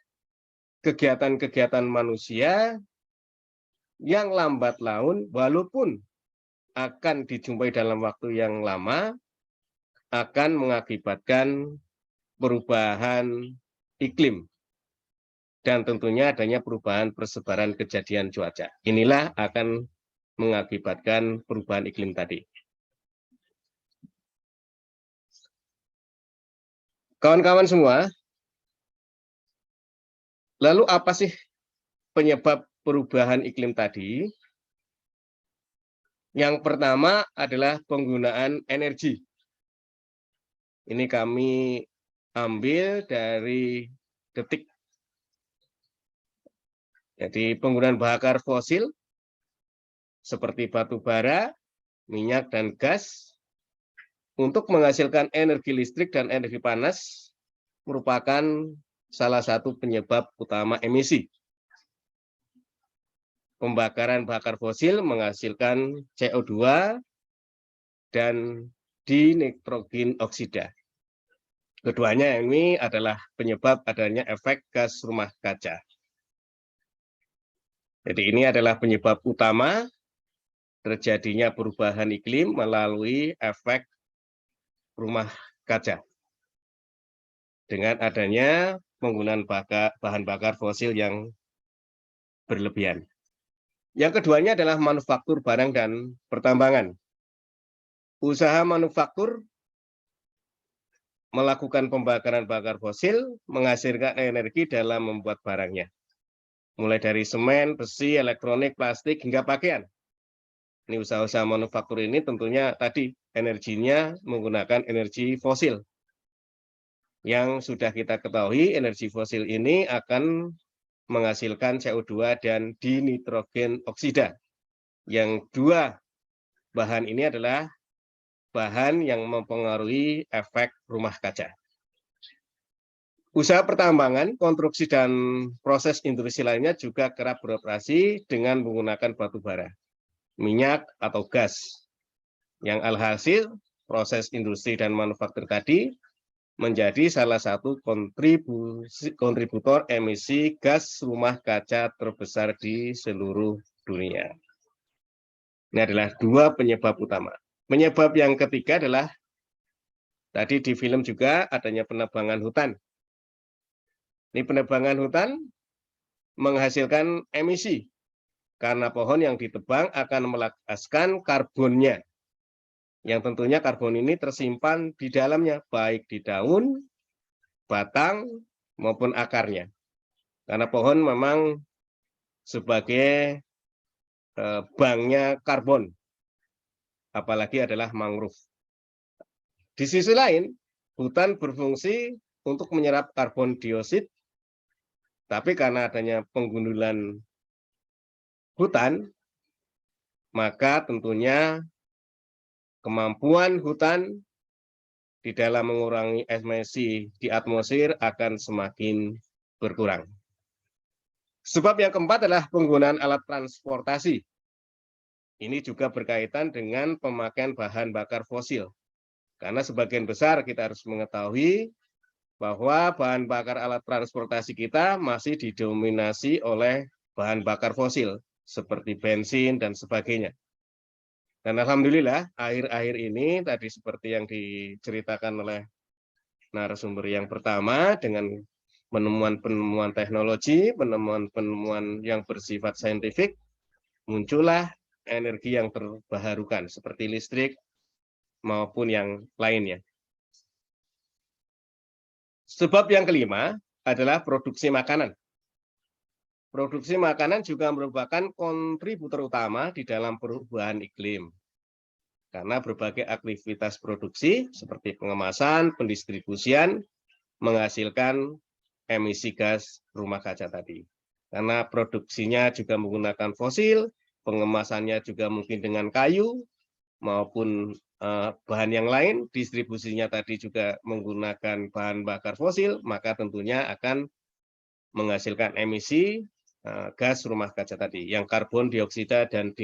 kegiatan-kegiatan manusia yang lambat laun, walaupun akan dijumpai dalam waktu yang lama, akan mengakibatkan perubahan iklim. Dan tentunya adanya perubahan persebaran kejadian cuaca. Inilah akan mengakibatkan perubahan iklim tadi. Kawan-kawan semua, lalu apa sih penyebab perubahan iklim tadi? Yang pertama adalah penggunaan energi. Ini kami ambil dari Detik. Jadi penggunaan bakar fosil seperti batu bara, minyak, dan gas untuk menghasilkan energi listrik dan energi panas merupakan salah satu penyebab utama emisi. Pembakaran bakar fosil menghasilkan CO2 dan dinitrogen oksida. Keduanya ini adalah penyebab adanya efek gas rumah kaca. Jadi ini adalah penyebab utama terjadinya perubahan iklim melalui efek rumah kaca. Dengan adanya penggunaan bahan bakar fosil yang berlebihan. Yang keduanya adalah manufaktur barang dan pertambangan. Usaha manufaktur melakukan pembakaran bakar fosil menghasilkan energi dalam membuat barangnya. Mulai dari semen, besi, elektronik, plastik, hingga pakaian. Ini usaha-usaha manufaktur ini tentunya tadi energinya menggunakan energi fosil. Yang sudah kita ketahui, energi fosil ini akan menghasilkan CO2 dan dinitrogen oksida. Yang dua bahan ini adalah bahan yang mempengaruhi efek rumah kaca. Usaha pertambangan, konstruksi, dan proses industri lainnya juga kerap beroperasi dengan menggunakan batu bara, minyak, atau gas. Yang alhasil, proses industri dan manufaktur tadi menjadi salah satu kontributor emisi gas rumah kaca terbesar di seluruh dunia. Ini adalah dua penyebab utama. Penyebab yang ketiga adalah, tadi di film juga adanya penebangan hutan. Ini penebangan hutan menghasilkan emisi, karena pohon yang ditebang akan melepaskan karbonnya. Yang tentunya karbon ini tersimpan di dalamnya, baik di daun, batang, maupun akarnya. Karena pohon memang sebagai banknya karbon, apalagi adalah mangrove. Di sisi lain, hutan berfungsi untuk menyerap karbon dioksida, tapi karena adanya penggundulan hutan, maka tentunya kemampuan hutan di dalam mengurangi emisi di atmosfer akan semakin berkurang. Sebab yang keempat adalah penggunaan alat transportasi. Ini juga berkaitan dengan pemakaian bahan bakar fosil. Karena sebagian besar kita harus mengetahui bahwa bahan bakar alat transportasi kita masih didominasi oleh bahan bakar fosil, seperti bensin dan sebagainya. Dan alhamdulillah, akhir-akhir ini tadi seperti yang diceritakan oleh narasumber yang pertama, dengan penemuan-penemuan teknologi, penemuan-penemuan yang bersifat saintifik, muncullah energi yang terbarukan seperti listrik maupun yang lainnya. Sebab yang kelima adalah produksi makanan. Produksi makanan juga merupakan kontributor utama di dalam perubahan iklim. Karena berbagai aktivitas produksi seperti pengemasan, pendistribusian menghasilkan emisi gas rumah kaca tadi. Karena produksinya juga menggunakan fosil, pengemasannya juga mungkin dengan kayu maupun bahan yang lain, distribusinya tadi juga menggunakan bahan bakar fosil, maka tentunya akan menghasilkan emisi gas rumah kaca tadi, yang karbon dioksida dan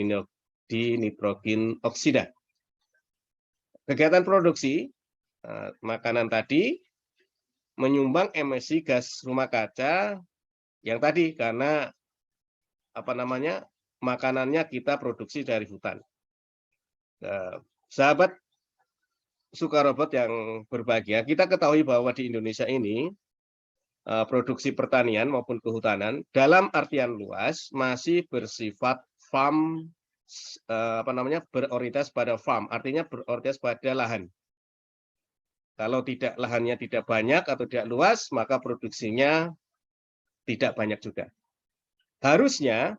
dinitrogen oksida. Kegiatan produksi makanan tadi menyumbang emisi gas rumah kaca yang tadi karena makanannya kita produksi dari hutan. Sahabat Sukarobot yang berbahagia, kita ketahui bahwa di Indonesia ini produksi pertanian maupun kehutanan dalam artian luas masih bersifat farm, berorientasi pada farm, artinya berorientasi pada lahan. Kalau lahannya tidak banyak atau tidak luas, maka produksinya tidak banyak juga. Harusnya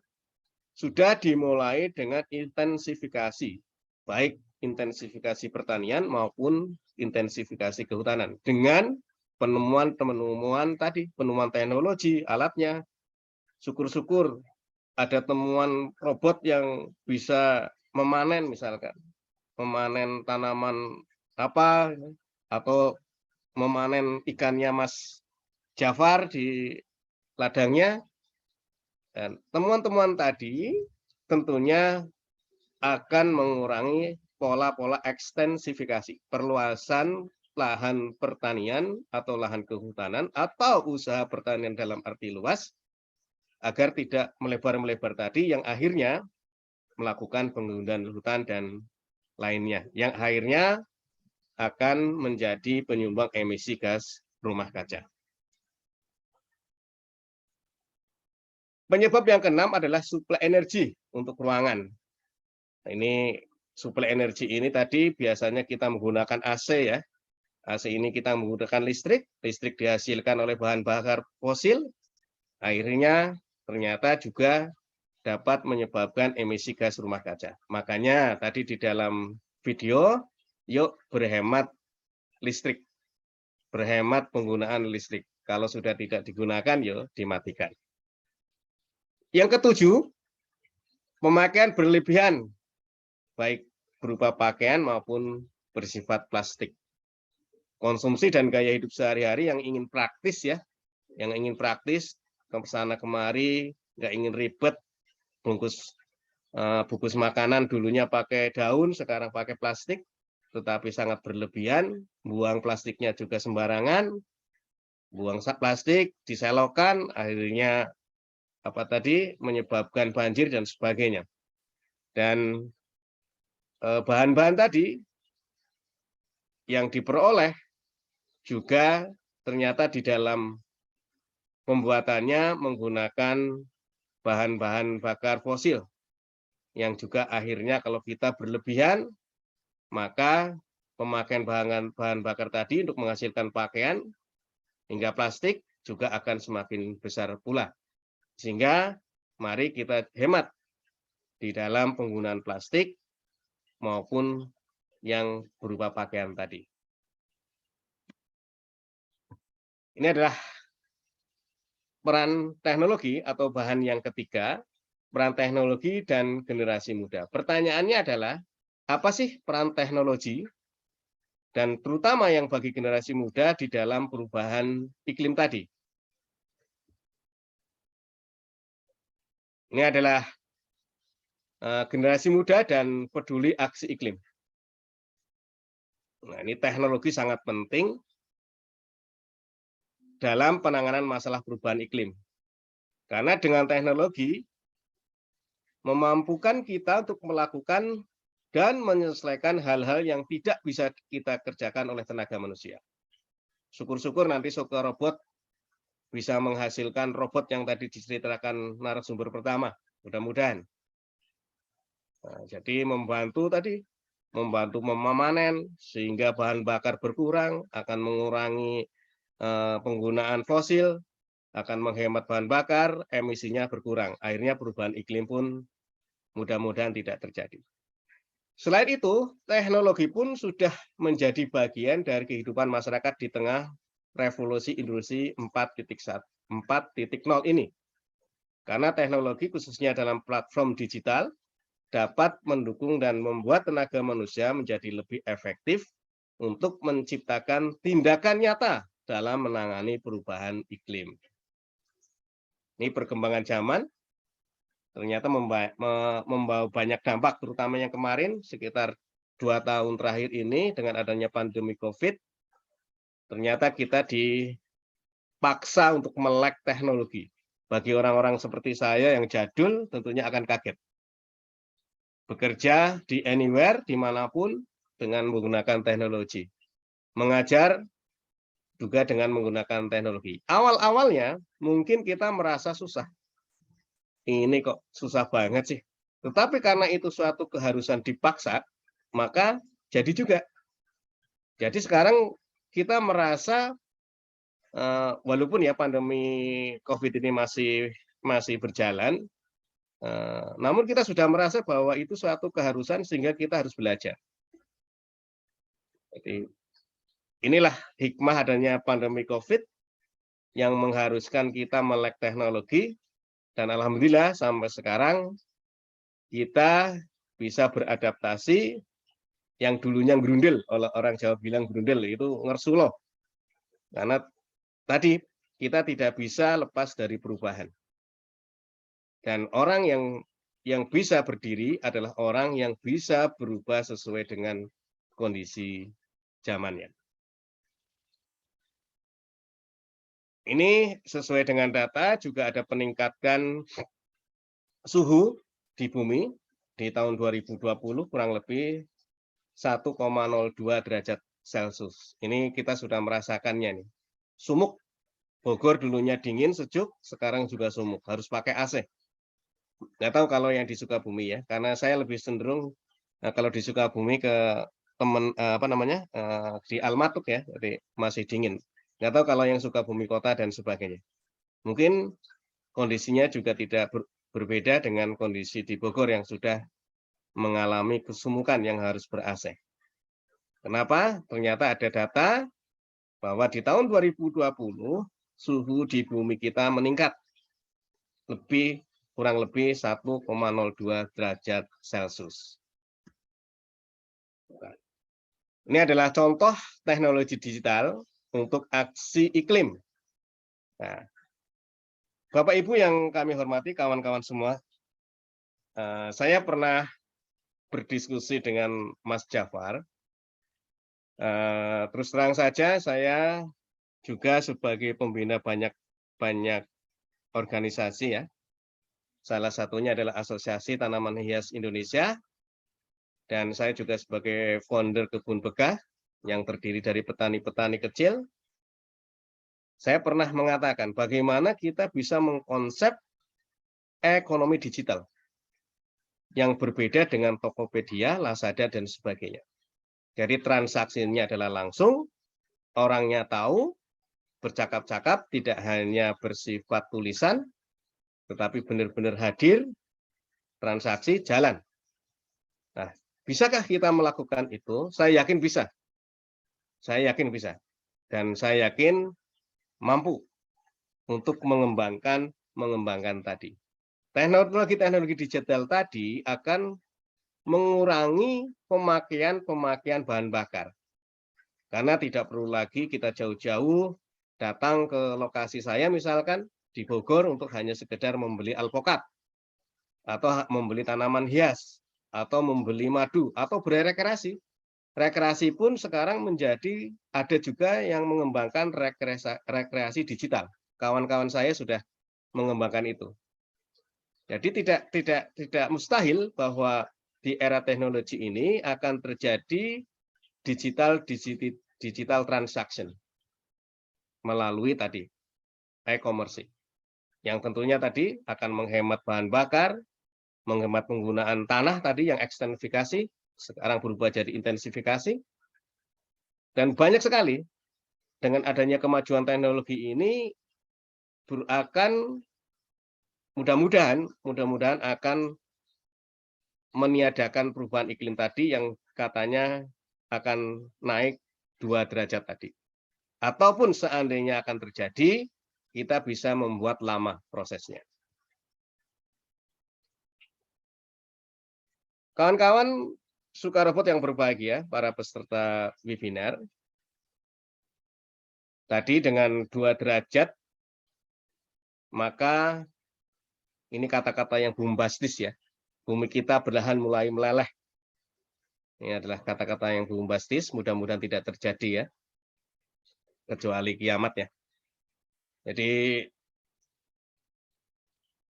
sudah dimulai dengan intensifikasi, baik intensifikasi pertanian maupun intensifikasi kehutanan, dengan penemuan tadi, penemuan teknologi, alatnya. Syukur-syukur ada temuan robot yang bisa memanen, misalkan memanen tanaman apa, atau memanen ikannya Mas Jafar di ladangnya. Dan temuan-temuan tadi tentunya akan mengurangi pola-pola ekstensifikasi, perluasan lahan pertanian atau lahan kehutanan atau usaha pertanian dalam arti luas, agar tidak melebar-melebar tadi, yang akhirnya melakukan penggundulan hutan dan lainnya, yang akhirnya akan menjadi penyumbang emisi gas rumah kaca. Penyebab yang keenam adalah suplai energi untuk ruangan. Ini suplai energi ini tadi biasanya kita menggunakan AC ya. AC ini kita menggunakan listrik dihasilkan oleh bahan bakar fosil, akhirnya ternyata juga dapat menyebabkan emisi gas rumah kaca. Makanya tadi di dalam video, yuk berhemat listrik, berhemat penggunaan listrik. Kalau sudah tidak digunakan, yuk dimatikan. Yang ketujuh, pemakaian berlebihan, baik berupa pakaian maupun bersifat plastik. Konsumsi dan gaya hidup sehari-hari yang ingin praktis ya, yang ingin praktis, ke sana kemari, nggak ingin ribet, bungkus makanan dulunya pakai daun, sekarang pakai plastik, tetapi sangat berlebihan, buang plastiknya juga sembarangan, buang plastik, diselokan, akhirnya menyebabkan banjir dan sebagainya. Dan bahan-bahan tadi yang diperoleh juga ternyata di dalam pembuatannya menggunakan bahan-bahan bakar fosil, yang juga akhirnya kalau kita berlebihan, maka pemakaian bahan bakar tadi untuk menghasilkan pakaian hingga plastik juga akan semakin besar pula. Sehingga mari kita hemat di dalam penggunaan plastik maupun yang berupa pakaian tadi. Ini adalah peran teknologi atau bahan yang ketiga, peran teknologi dan generasi muda. Pertanyaannya adalah, apa sih peran teknologi dan terutama yang bagi generasi muda di dalam perubahan iklim tadi? Ini adalah generasi muda dan peduli aksi iklim. Nah, ini teknologi sangat penting dalam penanganan masalah perubahan iklim. Karena dengan teknologi memampukan kita untuk melakukan dan menyelesaikan hal-hal yang tidak bisa kita kerjakan oleh tenaga manusia. Syukur-syukur nanti Suka Robot bisa menghasilkan robot yang tadi diceritakan narasumber pertama, mudah-mudahan. Nah, jadi membantu memanen sehingga bahan bakar berkurang, akan mengurangi penggunaan fosil, akan menghemat bahan bakar, emisinya berkurang. Akhirnya perubahan iklim pun mudah-mudahan tidak terjadi. Selain itu, teknologi pun sudah menjadi bagian dari kehidupan masyarakat di tengah revolusi industri 4.0 ini. Karena teknologi khususnya dalam platform digital dapat mendukung dan membuat tenaga manusia menjadi lebih efektif untuk menciptakan tindakan nyata dalam menangani perubahan iklim. Ini perkembangan zaman ternyata membawa banyak dampak, terutama yang kemarin sekitar 2 tahun terakhir ini dengan adanya pandemi COVID, ternyata kita dipaksa untuk melek teknologi. Bagi orang-orang seperti saya yang jadul tentunya akan kaget. Bekerja di anywhere, dimanapun dengan menggunakan teknologi. Mengajar juga dengan menggunakan teknologi. Awal-awalnya mungkin kita merasa susah. Ini kok susah banget sih. Tetapi karena itu suatu keharusan dipaksa, maka jadi juga. Jadi sekarang kita merasa, walaupun ya pandemi COVID ini masih berjalan, namun kita sudah merasa bahwa itu suatu keharusan sehingga kita harus belajar. Jadi inilah hikmah adanya pandemi COVID yang mengharuskan kita melek teknologi. Dan alhamdulillah sampai sekarang kita bisa beradaptasi yang dulunya grundel, oleh orang Jawa bilang grundel, itu ngersuloh. Karena tadi kita tidak bisa lepas dari perubahan. Dan orang yang bisa berdiri adalah orang yang bisa berubah sesuai dengan kondisi zamannya. Ini sesuai dengan data juga ada peningkatan suhu di bumi di tahun 2020 kurang lebih 1,02 derajat Celcius. Ini kita sudah merasakannya nih. Sumuk, Bogor dulunya dingin, sejuk, sekarang juga sumuk, harus pakai AC. Nggak tahu kalau yang di Sukabumi ya, karena saya lebih cenderung kalau di Sukabumi ke di Almatuk ya, jadi masih dingin. Nggak tahu kalau yang Sukabumi kota dan sebagainya. Mungkin kondisinya juga tidak berbeda dengan kondisi di Bogor yang sudah mengalami kesumukan yang harus ber-AC. Kenapa? Ternyata ada data bahwa di tahun 2020 suhu di bumi kita meningkat kurang lebih 1,02 derajat Celcius. Ini adalah contoh teknologi digital untuk aksi iklim. Nah, Bapak Ibu yang kami hormati, kawan-kawan semua, saya pernah berdiskusi dengan Mas Jafar. Terus terang saja, saya juga sebagai pembina banyak organisasi ya. Salah satunya adalah Asosiasi Tanaman Hias Indonesia, dan saya juga sebagai founder Kebun Begah yang terdiri dari petani-petani kecil. Saya pernah mengatakan bagaimana kita bisa mengkonsep ekonomi digital yang berbeda dengan Tokopedia, Lazada, dan sebagainya. Jadi transaksinya adalah langsung, orangnya tahu, bercakap-cakap, tidak hanya bersifat tulisan, tetapi benar-benar hadir, transaksi, jalan. Nah, bisakah kita melakukan itu? Saya yakin bisa. Saya yakin bisa. Dan saya yakin mampu untuk mengembangkan tadi. Teknologi digital tadi akan mengurangi pemakaian bahan bakar. Karena tidak perlu lagi kita jauh-jauh datang ke lokasi saya misalkan di Bogor untuk hanya sekedar membeli alpukat atau membeli tanaman hias atau membeli madu atau berrekreasi. Rekreasi pun sekarang menjadi ada juga yang mengembangkan rekreasi digital. Kawan-kawan saya sudah mengembangkan itu. Jadi tidak mustahil bahwa di era teknologi ini akan terjadi digital transaction melalui tadi e-commerce. Yang tentunya tadi akan menghemat bahan bakar, menghemat penggunaan tanah tadi yang ekstensifikasi, sekarang berubah jadi intensifikasi. Dan banyak sekali dengan adanya kemajuan teknologi ini akan mudah-mudahan akan meniadakan perubahan iklim tadi yang katanya akan naik 2 derajat tadi. Ataupun seandainya akan terjadi, kita bisa membuat lama prosesnya. Kawan-kawan Sukarobot yang berbahagia, para peserta webinar, tadi dengan 2 derajat, maka ini kata-kata yang bombastis ya. Bumi kita berlahan mulai meleleh. Ini adalah kata-kata yang bombastis, mudah-mudahan tidak terjadi ya. Kecuali kiamat ya. Jadi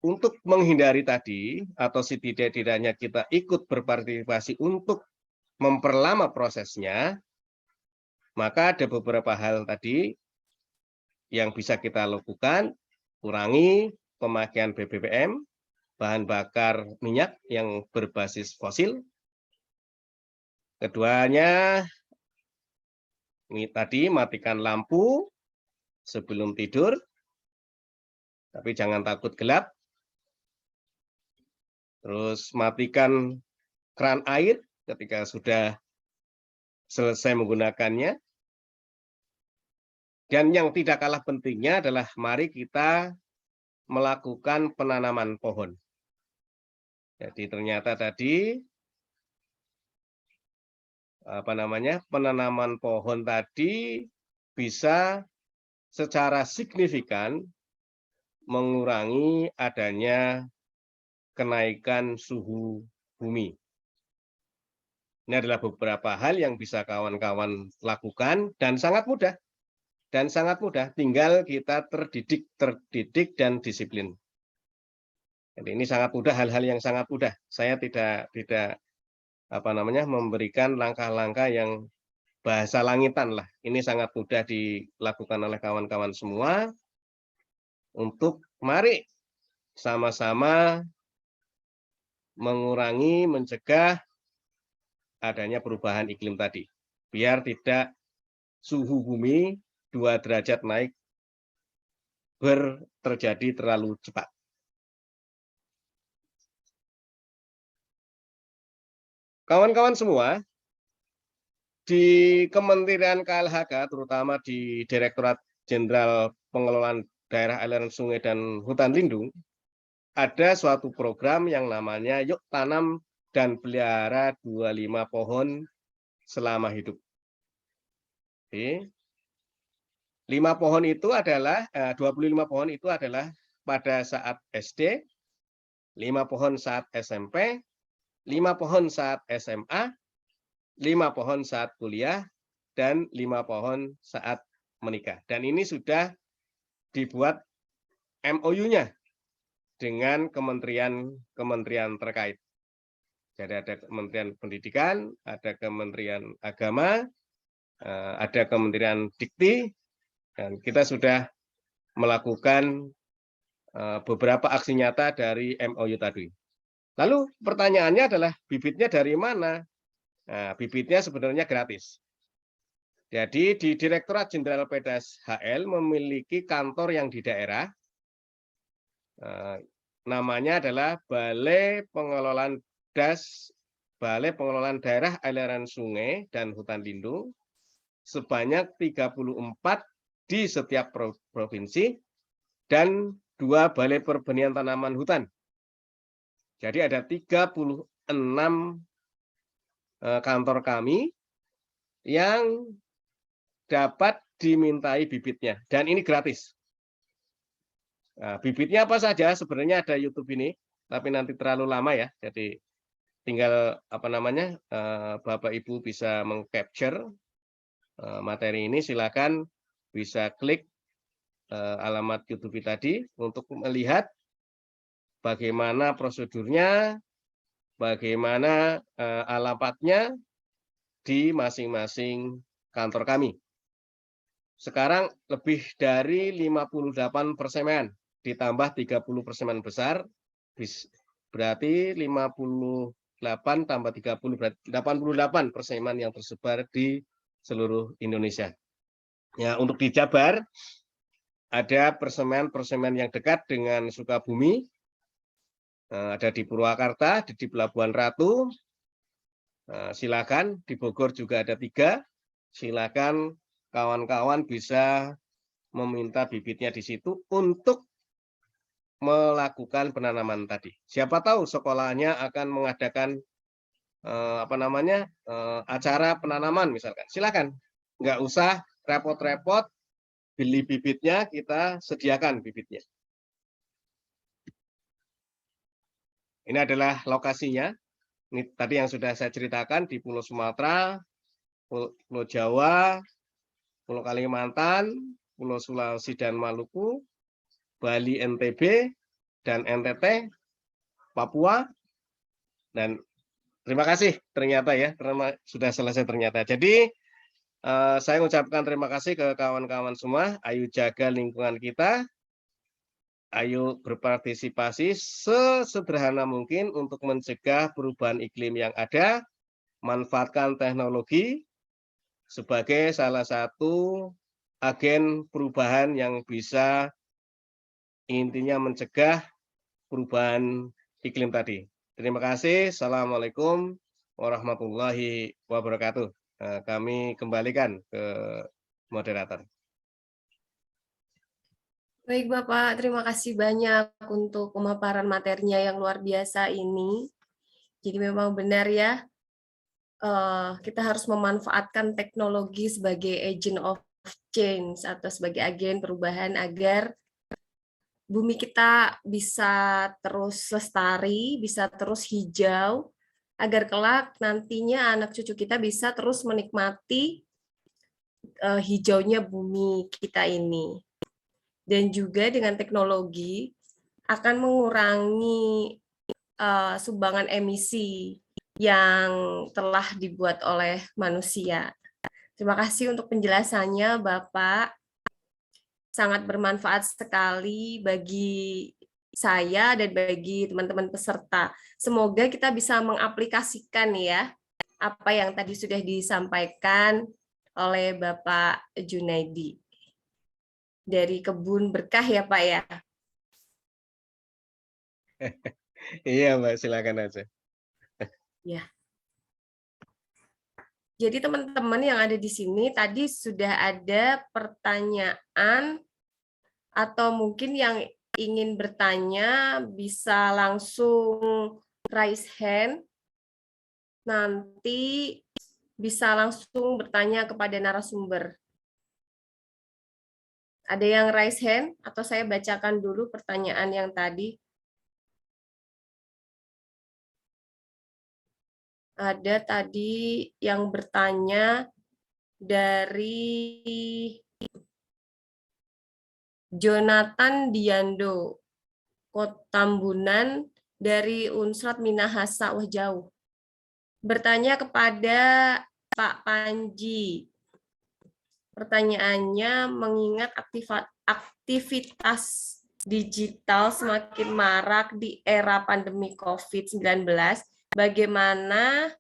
untuk menghindari tadi atau setidaknya kita ikut berpartisipasi untuk memperlama prosesnya, maka ada beberapa hal tadi yang bisa kita lakukan. Kurangi pemakaian BBM, bahan bakar minyak yang berbasis fosil. Keduanya, ini tadi matikan lampu sebelum tidur, tapi jangan takut gelap. Terus matikan keran air ketika sudah selesai menggunakannya. Dan yang tidak kalah pentingnya adalah mari kita melakukan penanaman pohon. Jadi ternyata tadi penanaman pohon tadi bisa secara signifikan mengurangi adanya kenaikan suhu bumi. Ini adalah beberapa hal yang bisa kawan-kawan lakukan dan sangat mudah. Tinggal kita terdidik dan disiplin. Jadi ini sangat mudah, hal-hal yang sangat mudah. Saya tidak memberikan langkah-langkah yang bahasa langitan lah. Ini sangat mudah dilakukan oleh kawan-kawan semua. Untuk mari sama-sama mengurangi, mencegah adanya perubahan iklim tadi. Biar tidak suhu bumi 2 derajat naik terjadi terlalu cepat. Kawan-kawan semua, di Kementerian KLHK, terutama di Direktorat Jenderal Pengelolaan Daerah Aliran Sungai dan Hutan Lindung, ada suatu program yang namanya Yuk Tanam dan Pelihara 25 Pohon Selama Hidup. Oke. 25 pohon itu adalah pada saat SD, 5 pohon saat SMP, 5 pohon saat SMA, 5 pohon saat kuliah, dan 5 pohon saat menikah. Dan ini sudah dibuat MOU-nya dengan kementerian terkait. Jadi ada Kementerian Pendidikan, ada Kementerian Agama, ada Kementerian Dikti, dan kita sudah melakukan beberapa aksi nyata dari MOU tadi. Lalu pertanyaannya adalah bibitnya dari mana? Nah, bibitnya sebenarnya gratis. Jadi di Direktorat Jenderal Pedas HL memiliki kantor yang di daerah. Namanya adalah Balai Pengelolaan Daerah Aliran Sungai dan Hutan Lindung. Sebanyak 34 di setiap provinsi dan 2 balai perbenihan tanaman hutan. Jadi ada 36 kantor kami yang dapat dimintai bibitnya, dan ini gratis. Nah, bibitnya apa saja? Sebenarnya ada YouTube ini, tapi nanti terlalu lama ya. Jadi tinggal Bapak Ibu bisa mengcapture materi ini. Silakan bisa klik alamat YouTube tadi untuk melihat bagaimana prosedurnya, bagaimana alamatnya di masing-masing kantor kami. Sekarang lebih dari 58 persenan, ditambah 30 persenan besar, berarti 58 tambah 30, berarti 88 persenan yang tersebar di seluruh Indonesia. Ya, untuk di Jabar, ada persenan yang dekat dengan Sukabumi, ada di Purwakarta, di Pelabuhan Ratu, silakan. Di Bogor juga ada 3, silakan kawan-kawan bisa meminta bibitnya di situ untuk melakukan penanaman tadi. Siapa tahu sekolahnya akan mengadakan acara penanaman misalkan. Silakan, nggak usah repot-repot beli bibitnya, kita sediakan bibitnya. Ini adalah lokasinya. Ini tadi yang sudah saya ceritakan di Pulau Sumatera, Pulau Jawa, Pulau Kalimantan, Pulau Sulawesi dan Maluku, Bali, NTB, dan NTT, Papua. Dan terima kasih ternyata ya, sudah selesai ternyata. Jadi saya mengucapkan terima kasih ke kawan-kawan semua. Ayo jaga lingkungan kita. Ayo berpartisipasi sesederhana mungkin untuk mencegah perubahan iklim yang ada. Manfaatkan teknologi sebagai salah satu agen perubahan yang bisa intinya mencegah perubahan iklim tadi. Terima kasih. Assalamualaikum warahmatullahi wabarakatuh. Kami kembalikan ke moderator. Baik Bapak, terima kasih banyak untuk pemaparan materinya yang luar biasa ini. Jadi memang benar ya, kita harus memanfaatkan teknologi sebagai agent of change atau sebagai agen perubahan agar bumi kita bisa terus lestari, bisa terus hijau, agar kelak nantinya anak cucu kita bisa terus menikmati hijaunya bumi kita ini. Dan juga dengan teknologi akan mengurangi sumbangan emisi yang telah dibuat oleh manusia. Terima kasih untuk penjelasannya, Bapak. Sangat bermanfaat sekali bagi saya dan bagi teman-teman peserta. Semoga kita bisa mengaplikasikan ya apa yang tadi sudah disampaikan oleh Bapak Junaidi. Dari Kebun Berkah ya Pak ya. Iya Mbak, silakan aja. Ya. Jadi teman-teman yang ada di sini tadi sudah ada pertanyaan atau mungkin yang ingin bertanya bisa langsung raise hand. Nanti bisa langsung bertanya kepada narasumber. Ada yang raise hand atau saya bacakan dulu pertanyaan yang tadi? Ada tadi yang bertanya dari Jonathan Diando, Tambunan dari Unsrat Minahasa, wah jauh. Bertanya kepada Pak Panji. Pertanyaannya, mengingat aktivitas digital semakin marak di era pandemi COVID-19, bagaimana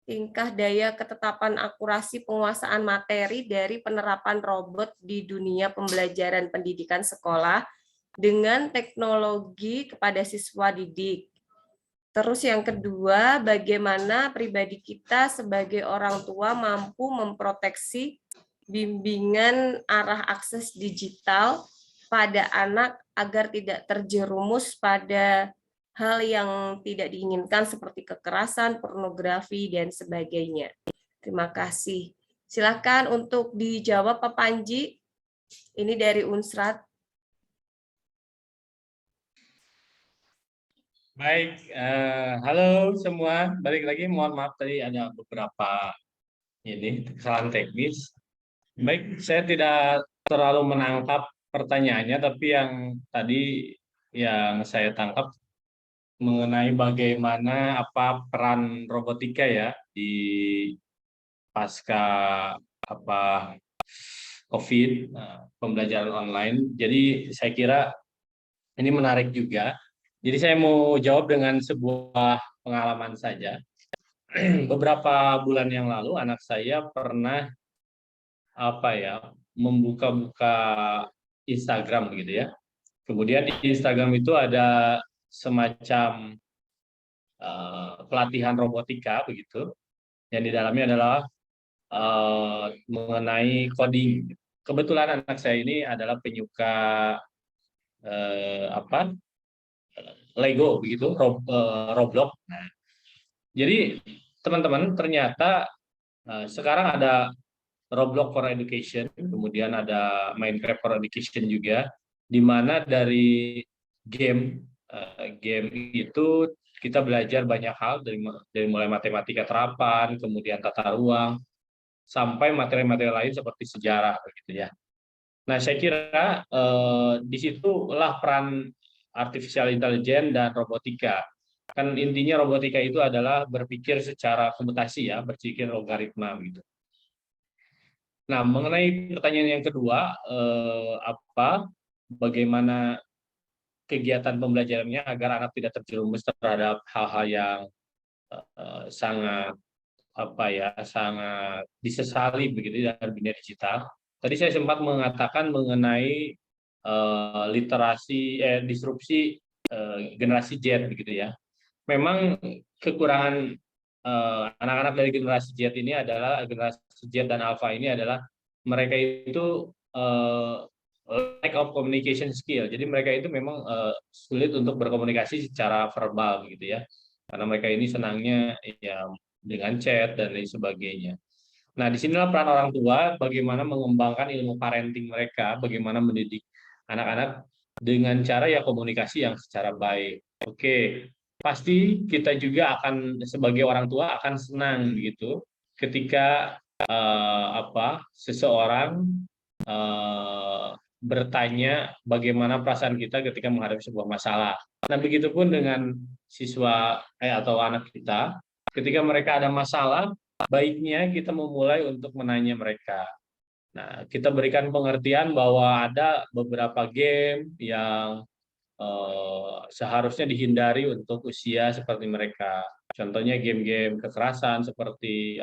tingkah daya ketetapan akurasi penguasaan materi dari penerapan robot di dunia pembelajaran pendidikan sekolah dengan teknologi kepada siswa didik? Terus yang kedua, bagaimana pribadi kita sebagai orang tua mampu memproteksi bimbingan arah akses digital pada anak agar tidak terjerumus pada hal yang tidak diinginkan seperti kekerasan, pornografi, dan sebagainya. Terima kasih. Silakan untuk dijawab Pak Panji. Ini dari Unsrat. Baik, halo semua. Balik lagi, mohon maaf tadi ada beberapa kesalahan teknis. Baik, saya tidak terlalu menangkap pertanyaannya, tapi yang tadi yang saya tangkap mengenai bagaimana apa peran robotika ya di pasca COVID, pembelajaran online. Jadi saya kira ini menarik juga. Jadi saya mau jawab dengan sebuah pengalaman saja. Beberapa bulan yang lalu anak saya pernah membuka-buka Instagram gitu ya. Kemudian di Instagram itu ada semacam pelatihan robotika begitu. Yang di dalamnya adalah mengenai coding. Kebetulan anak saya ini adalah penyuka Lego begitu, Roblox. Nah, jadi teman-teman ternyata sekarang ada Roblox for Education, kemudian ada Minecraft for Education juga, di mana dari game itu kita belajar banyak hal dari mulai matematika terapan, kemudian tata ruang, sampai materi-materi lain seperti sejarah begitu ya. Nah, saya kira disitulah peran artificial intelligence dan robotika. Kan intinya robotika itu adalah berpikir secara komputasi ya, berpikir logaritma gitu. Nah, mengenai pertanyaan yang kedua, bagaimana kegiatan pembelajarannya agar anak tidak terjerumus terhadap hal-hal yang sangat sangat disesali begitu dalam dunia digital. Tadi saya sempat mengatakan mengenai disrupsi generasi Z begitu ya. Memang kekurangan anak-anak dari generasi Z ini adalah generasi Z dan Alpha ini adalah mereka itu lack of communication skill. Jadi mereka itu memang sulit untuk berkomunikasi secara verbal gitu ya. Karena mereka ini senangnya ya dengan chat dan lain sebagainya. Nah, disinilah peran orang tua bagaimana mengembangkan ilmu parenting mereka, bagaimana mendidik anak-anak dengan cara ya komunikasi yang secara baik. Oke, pasti kita juga akan sebagai orang tua akan senang gitu ketika seseorang bertanya bagaimana perasaan kita ketika menghadapi sebuah masalah. Nah, begitupun dengan siswa atau anak kita, ketika mereka ada masalah, baiknya kita memulai untuk menanya mereka. Nah, kita berikan pengertian bahwa ada beberapa game yang seharusnya dihindari untuk usia seperti mereka. Contohnya game-game kekerasan seperti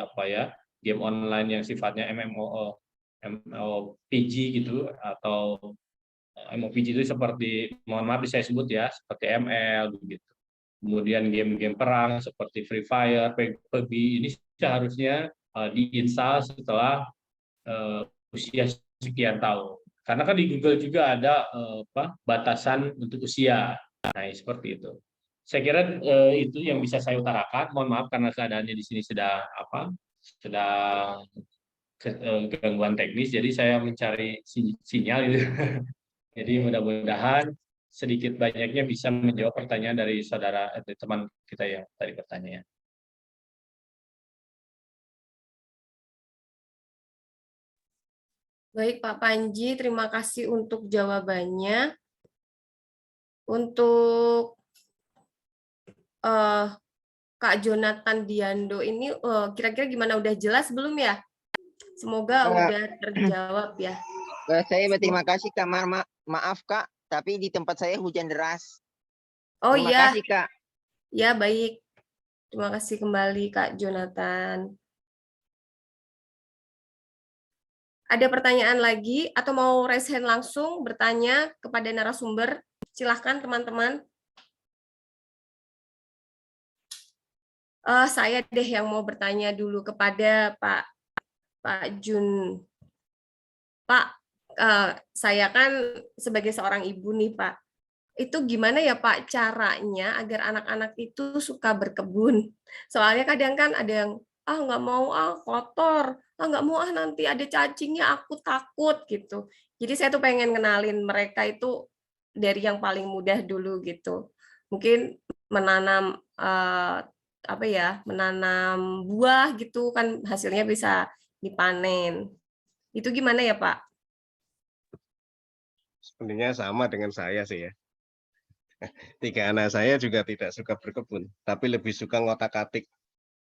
game online yang sifatnya MMORPG gitu, atau MMORPG itu seperti, mohon maaf saya sebut ya, seperti ML begitu. Kemudian game-game perang seperti Free Fire, PUBG ini seharusnya diinstal setelah usia sekian tahun. Karena kan di Google juga ada batasan untuk usia. Nah, seperti itu. Saya kira itu yang bisa saya utarakan. Mohon maaf karena keadaannya di sini sedang gangguan teknis, jadi saya mencari sinyal gitu. Jadi mudah-mudahan sedikit banyaknya bisa menjawab pertanyaan dari teman kita yang tadi bertanya. Baik Pak Panji, terima kasih untuk jawabannya. Untuk Kak Jonathan Diando ini kira-kira gimana, udah jelas belum ya? Semoga udah terjawab ya. Saya berterima kasih Kak. Maaf Kak, tapi di tempat saya hujan deras. Oh terima kasih Kak. Ya baik. Terima kasih kembali Kak Jonathan. Ada pertanyaan lagi atau mau raise hand langsung bertanya kepada narasumber? Silahkan teman-teman. Saya deh yang mau bertanya dulu kepada Pak Jun. Pak, saya kan sebagai seorang ibu nih Pak, itu gimana ya Pak caranya agar anak-anak itu suka berkebun? Soalnya kadang kan ada yang, ah nggak mau ah kotor, ah nggak mau ah nanti ada cacingnya aku takut gitu. Jadi saya tuh pengen kenalin mereka itu dari yang paling mudah dulu gitu. Mungkin menanam apa ya, menanam buah gitu kan hasilnya bisa dipanen. Itu gimana ya Pak? Sebenarnya sama dengan saya sih ya. 3 anak saya juga tidak suka berkebun, tapi lebih suka ngotak-atik.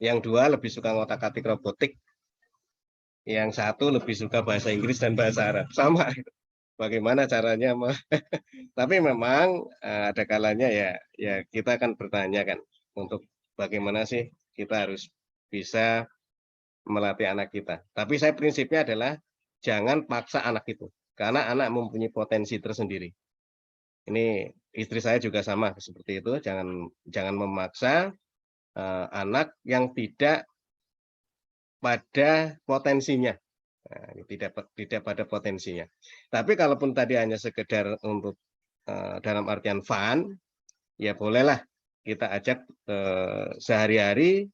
Yang 2 lebih suka ngotak-atik robotik. Yang 1 lebih suka bahasa Inggris dan bahasa Arab. Sama. Bagaimana caranya? Tapi memang ada kalanya ya kita akan bertanya kan untuk bagaimana sih kita harus bisa melatih anak kita. Tapi saya prinsipnya adalah jangan paksa anak itu, karena anak mempunyai potensi tersendiri. Ini istri saya juga sama seperti itu, jangan memaksa anak yang tidak pada potensinya. Nah, tidak pada potensinya. Tapi kalaupun tadi hanya sekedar untuk dalam artian fun, ya bolehlah kita ajak sehari-hari,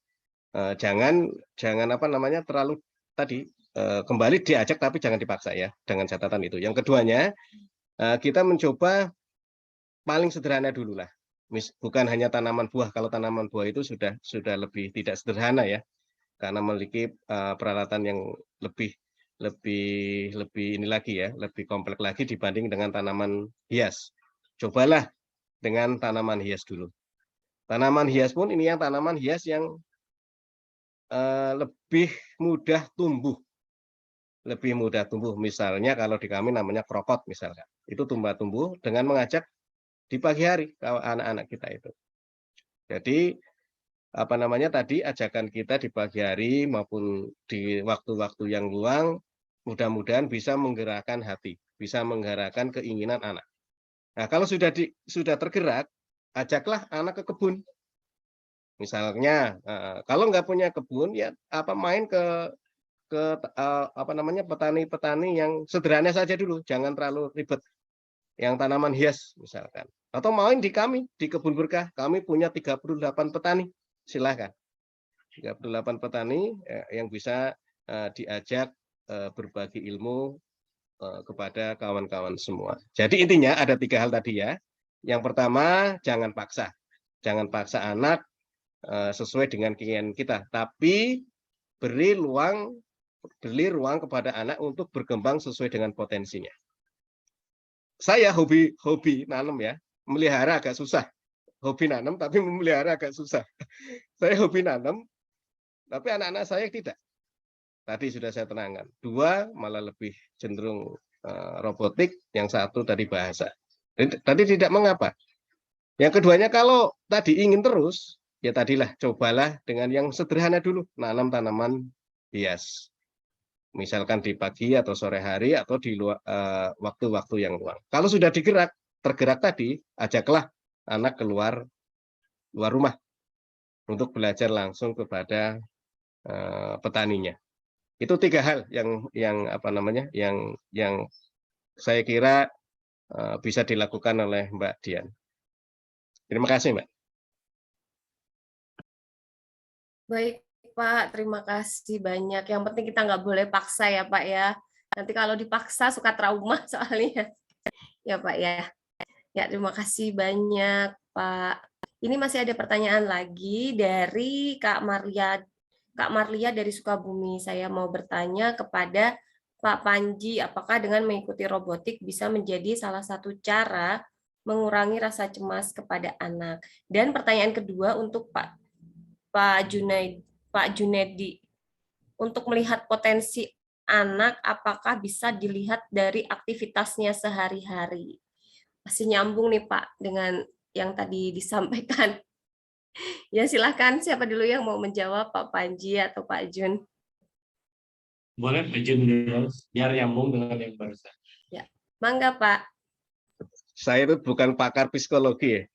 jangan apa namanya terlalu tadi kembali diajak tapi jangan dipaksa ya, dengan catatan itu. Yang keduanya kita mencoba paling sederhana dulu lah. Bukan hanya tanaman buah. Kalau tanaman buah itu sudah lebih tidak sederhana ya, karena memiliki peralatan yang lebih ini lagi ya, lebih kompleks lagi dibanding dengan tanaman hias. Cobalah dengan tanaman hias dulu. Tanaman hias pun ini yang tanaman hias yang lebih mudah tumbuh. Lebih mudah tumbuh. Misalnya kalau di kami namanya krokot misalkan. Itu tumbuh dengan mengajak di pagi hari anak-anak kita itu. Jadi apa namanya tadi ajakan kita di pagi hari maupun di waktu-waktu yang luang, mudah-mudahan bisa menggerakkan hati, bisa menggerakkan keinginan anak. Nah, kalau sudah tergerak, ajaklah anak ke kebun. Misalnya, kalau nggak punya kebun, ya main ke apa namanya petani-petani yang sederhana saja dulu, jangan terlalu ribet. Yang tanaman hias misalkan. Atau main di kami, di Kebun Berkah, kami punya 38 petani. Silahkan. 38 petani yang bisa diajak berbagi ilmu kepada kawan-kawan semua. Jadi intinya ada 3 hal tadi ya. Yang pertama, jangan paksa. Jangan paksa anak sesuai dengan keinginan kita, tapi beri ruang kepada anak untuk berkembang sesuai dengan potensinya. Saya hobi nanam ya, melihara agak susah. Hobi nanam tapi memelihara agak susah. Saya hobi nanam, tapi anak-anak saya tidak. Tadi sudah saya tenangkan. 2 malah lebih cenderung robotik, yang 1 tadi bahasa. Tadi tidak mengapa. Yang keduanya kalau tadi ingin terus, ya tadilah cobalah dengan yang sederhana dulu, nanam tanaman hias. Misalkan di pagi atau sore hari atau di luar waktu-waktu yang luang. Kalau sudah tergerak tadi, ajaklah anak keluar rumah untuk belajar langsung kepada petaninya. Itu 3 hal yang apa namanya, yang saya kira bisa dilakukan oleh Mbak Dian. Terima kasih, Mbak. Baik Pak, terima kasih banyak. Yang penting kita nggak boleh paksa ya Pak ya. Nanti kalau dipaksa suka trauma soalnya. Ya Pak ya. Ya terima kasih banyak Pak. Ini masih ada pertanyaan lagi dari Kak Marlia. Kak Marlia dari Sukabumi. Saya mau bertanya kepada Pak Panji, apakah dengan mengikuti robotik bisa menjadi salah satu cara mengurangi rasa cemas kepada anak? Dan pertanyaan kedua untuk Pak Junedi, untuk melihat potensi anak, apakah bisa dilihat dari aktivitasnya sehari-hari? Masih nyambung nih Pak dengan yang tadi disampaikan. Ya silahkan, siapa dulu yang mau menjawab, Pak Panji atau Pak Jun? Boleh Pak Jun dulu, biar nyambung dengan yang barusan. Ya, mangga Pak. Saya itu bukan pakar psikologi ya,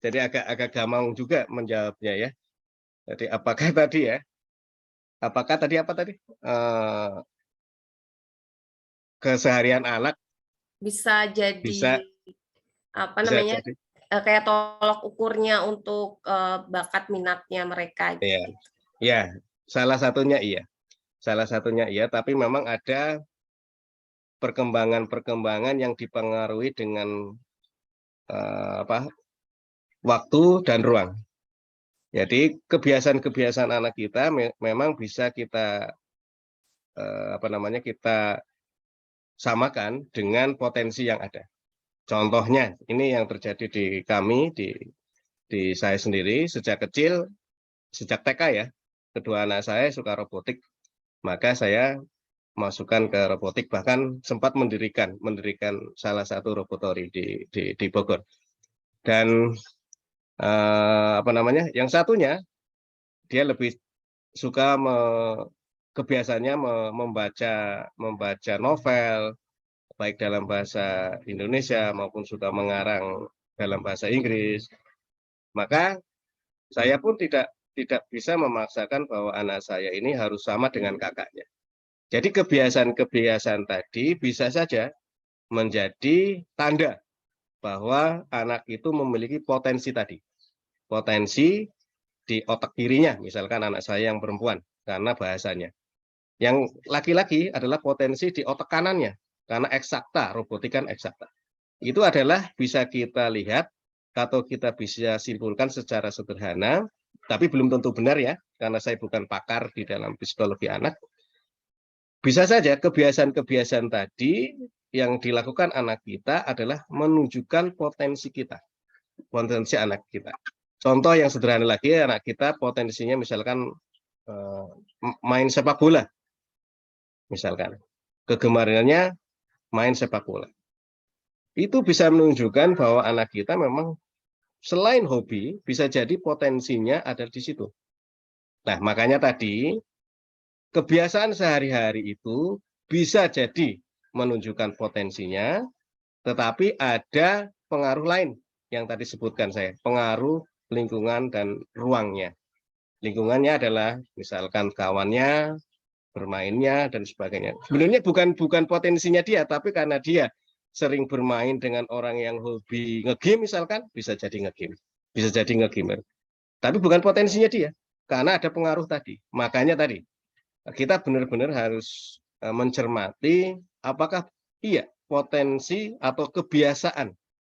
jadi agak gampang juga menjawabnya ya. Jadi apakah tadi apa tadi? keseharian anak Bisa jadi bisa apa bisa namanya, jadi. kayak tolok ukurnya untuk bakat minatnya mereka. Iya, ya, salah satunya iya. Salah satunya iya, tapi memang ada perkembangan-perkembangan yang dipengaruhi dengan waktu dan ruang. Jadi kebiasaan-kebiasaan anak kita memang bisa kita kita samakan dengan potensi yang ada. Contohnya ini yang terjadi di kami, di saya sendiri sejak kecil, sejak TK ya, kedua anak saya suka robotik, maka saya masukkan ke robotik, bahkan sempat mendirikan salah satu robotori di Bogor. Dan yang satunya dia lebih suka kebiasaannya membaca novel baik dalam bahasa Indonesia maupun suka mengarang dalam bahasa Inggris. Maka saya pun tidak bisa memaksakan bahwa anak saya ini harus sama dengan kakaknya. Jadi kebiasaan-kebiasaan tadi bisa saja menjadi tanda bahwa anak itu memiliki potensi tadi. Potensi di otak kirinya, misalkan anak saya yang perempuan, karena bahasanya. Yang laki-laki adalah potensi di otak kanannya, karena eksakta, robotik kan eksakta. Itu adalah bisa kita lihat atau kita bisa simpulkan secara sederhana, tapi belum tentu benar ya, karena saya bukan pakar di dalam psikologi anak. Bisa saja kebiasaan-kebiasaan tadi yang dilakukan anak kita adalah menunjukkan potensi kita, potensi anak kita. Contoh yang sederhana lagi, anak kita potensinya misalkan main sepak bola, misalkan kegemarannya main sepak bola. Itu bisa menunjukkan bahwa anak kita memang selain hobi, bisa jadi potensinya ada di situ. Nah, makanya tadi kebiasaan sehari-hari itu bisa jadi menunjukkan potensinya, tetapi ada pengaruh lain yang tadi sebutkan saya, pengaruh lingkungan dan ruangnya. Lingkungannya adalah misalkan kawannya, bermainnya, dan sebagainya. Sebenarnya bukan potensinya dia, tapi karena dia sering bermain dengan orang yang hobi nge-game misalkan, bisa jadi nge-game, bisa jadi nge-gamer. Tapi bukan potensinya dia, karena ada pengaruh tadi. Makanya tadi, kita benar-benar harus mencermati apakah iya potensi atau kebiasaan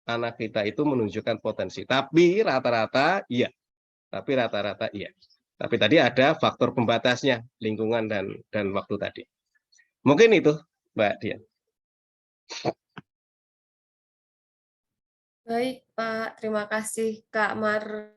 anak kita itu menunjukkan potensi. Tapi rata-rata iya. Tapi tadi ada faktor pembatasnya, lingkungan dan waktu tadi. Mungkin itu, Mbak Dian. Baik, Pak. Terima kasih, Kak Mar.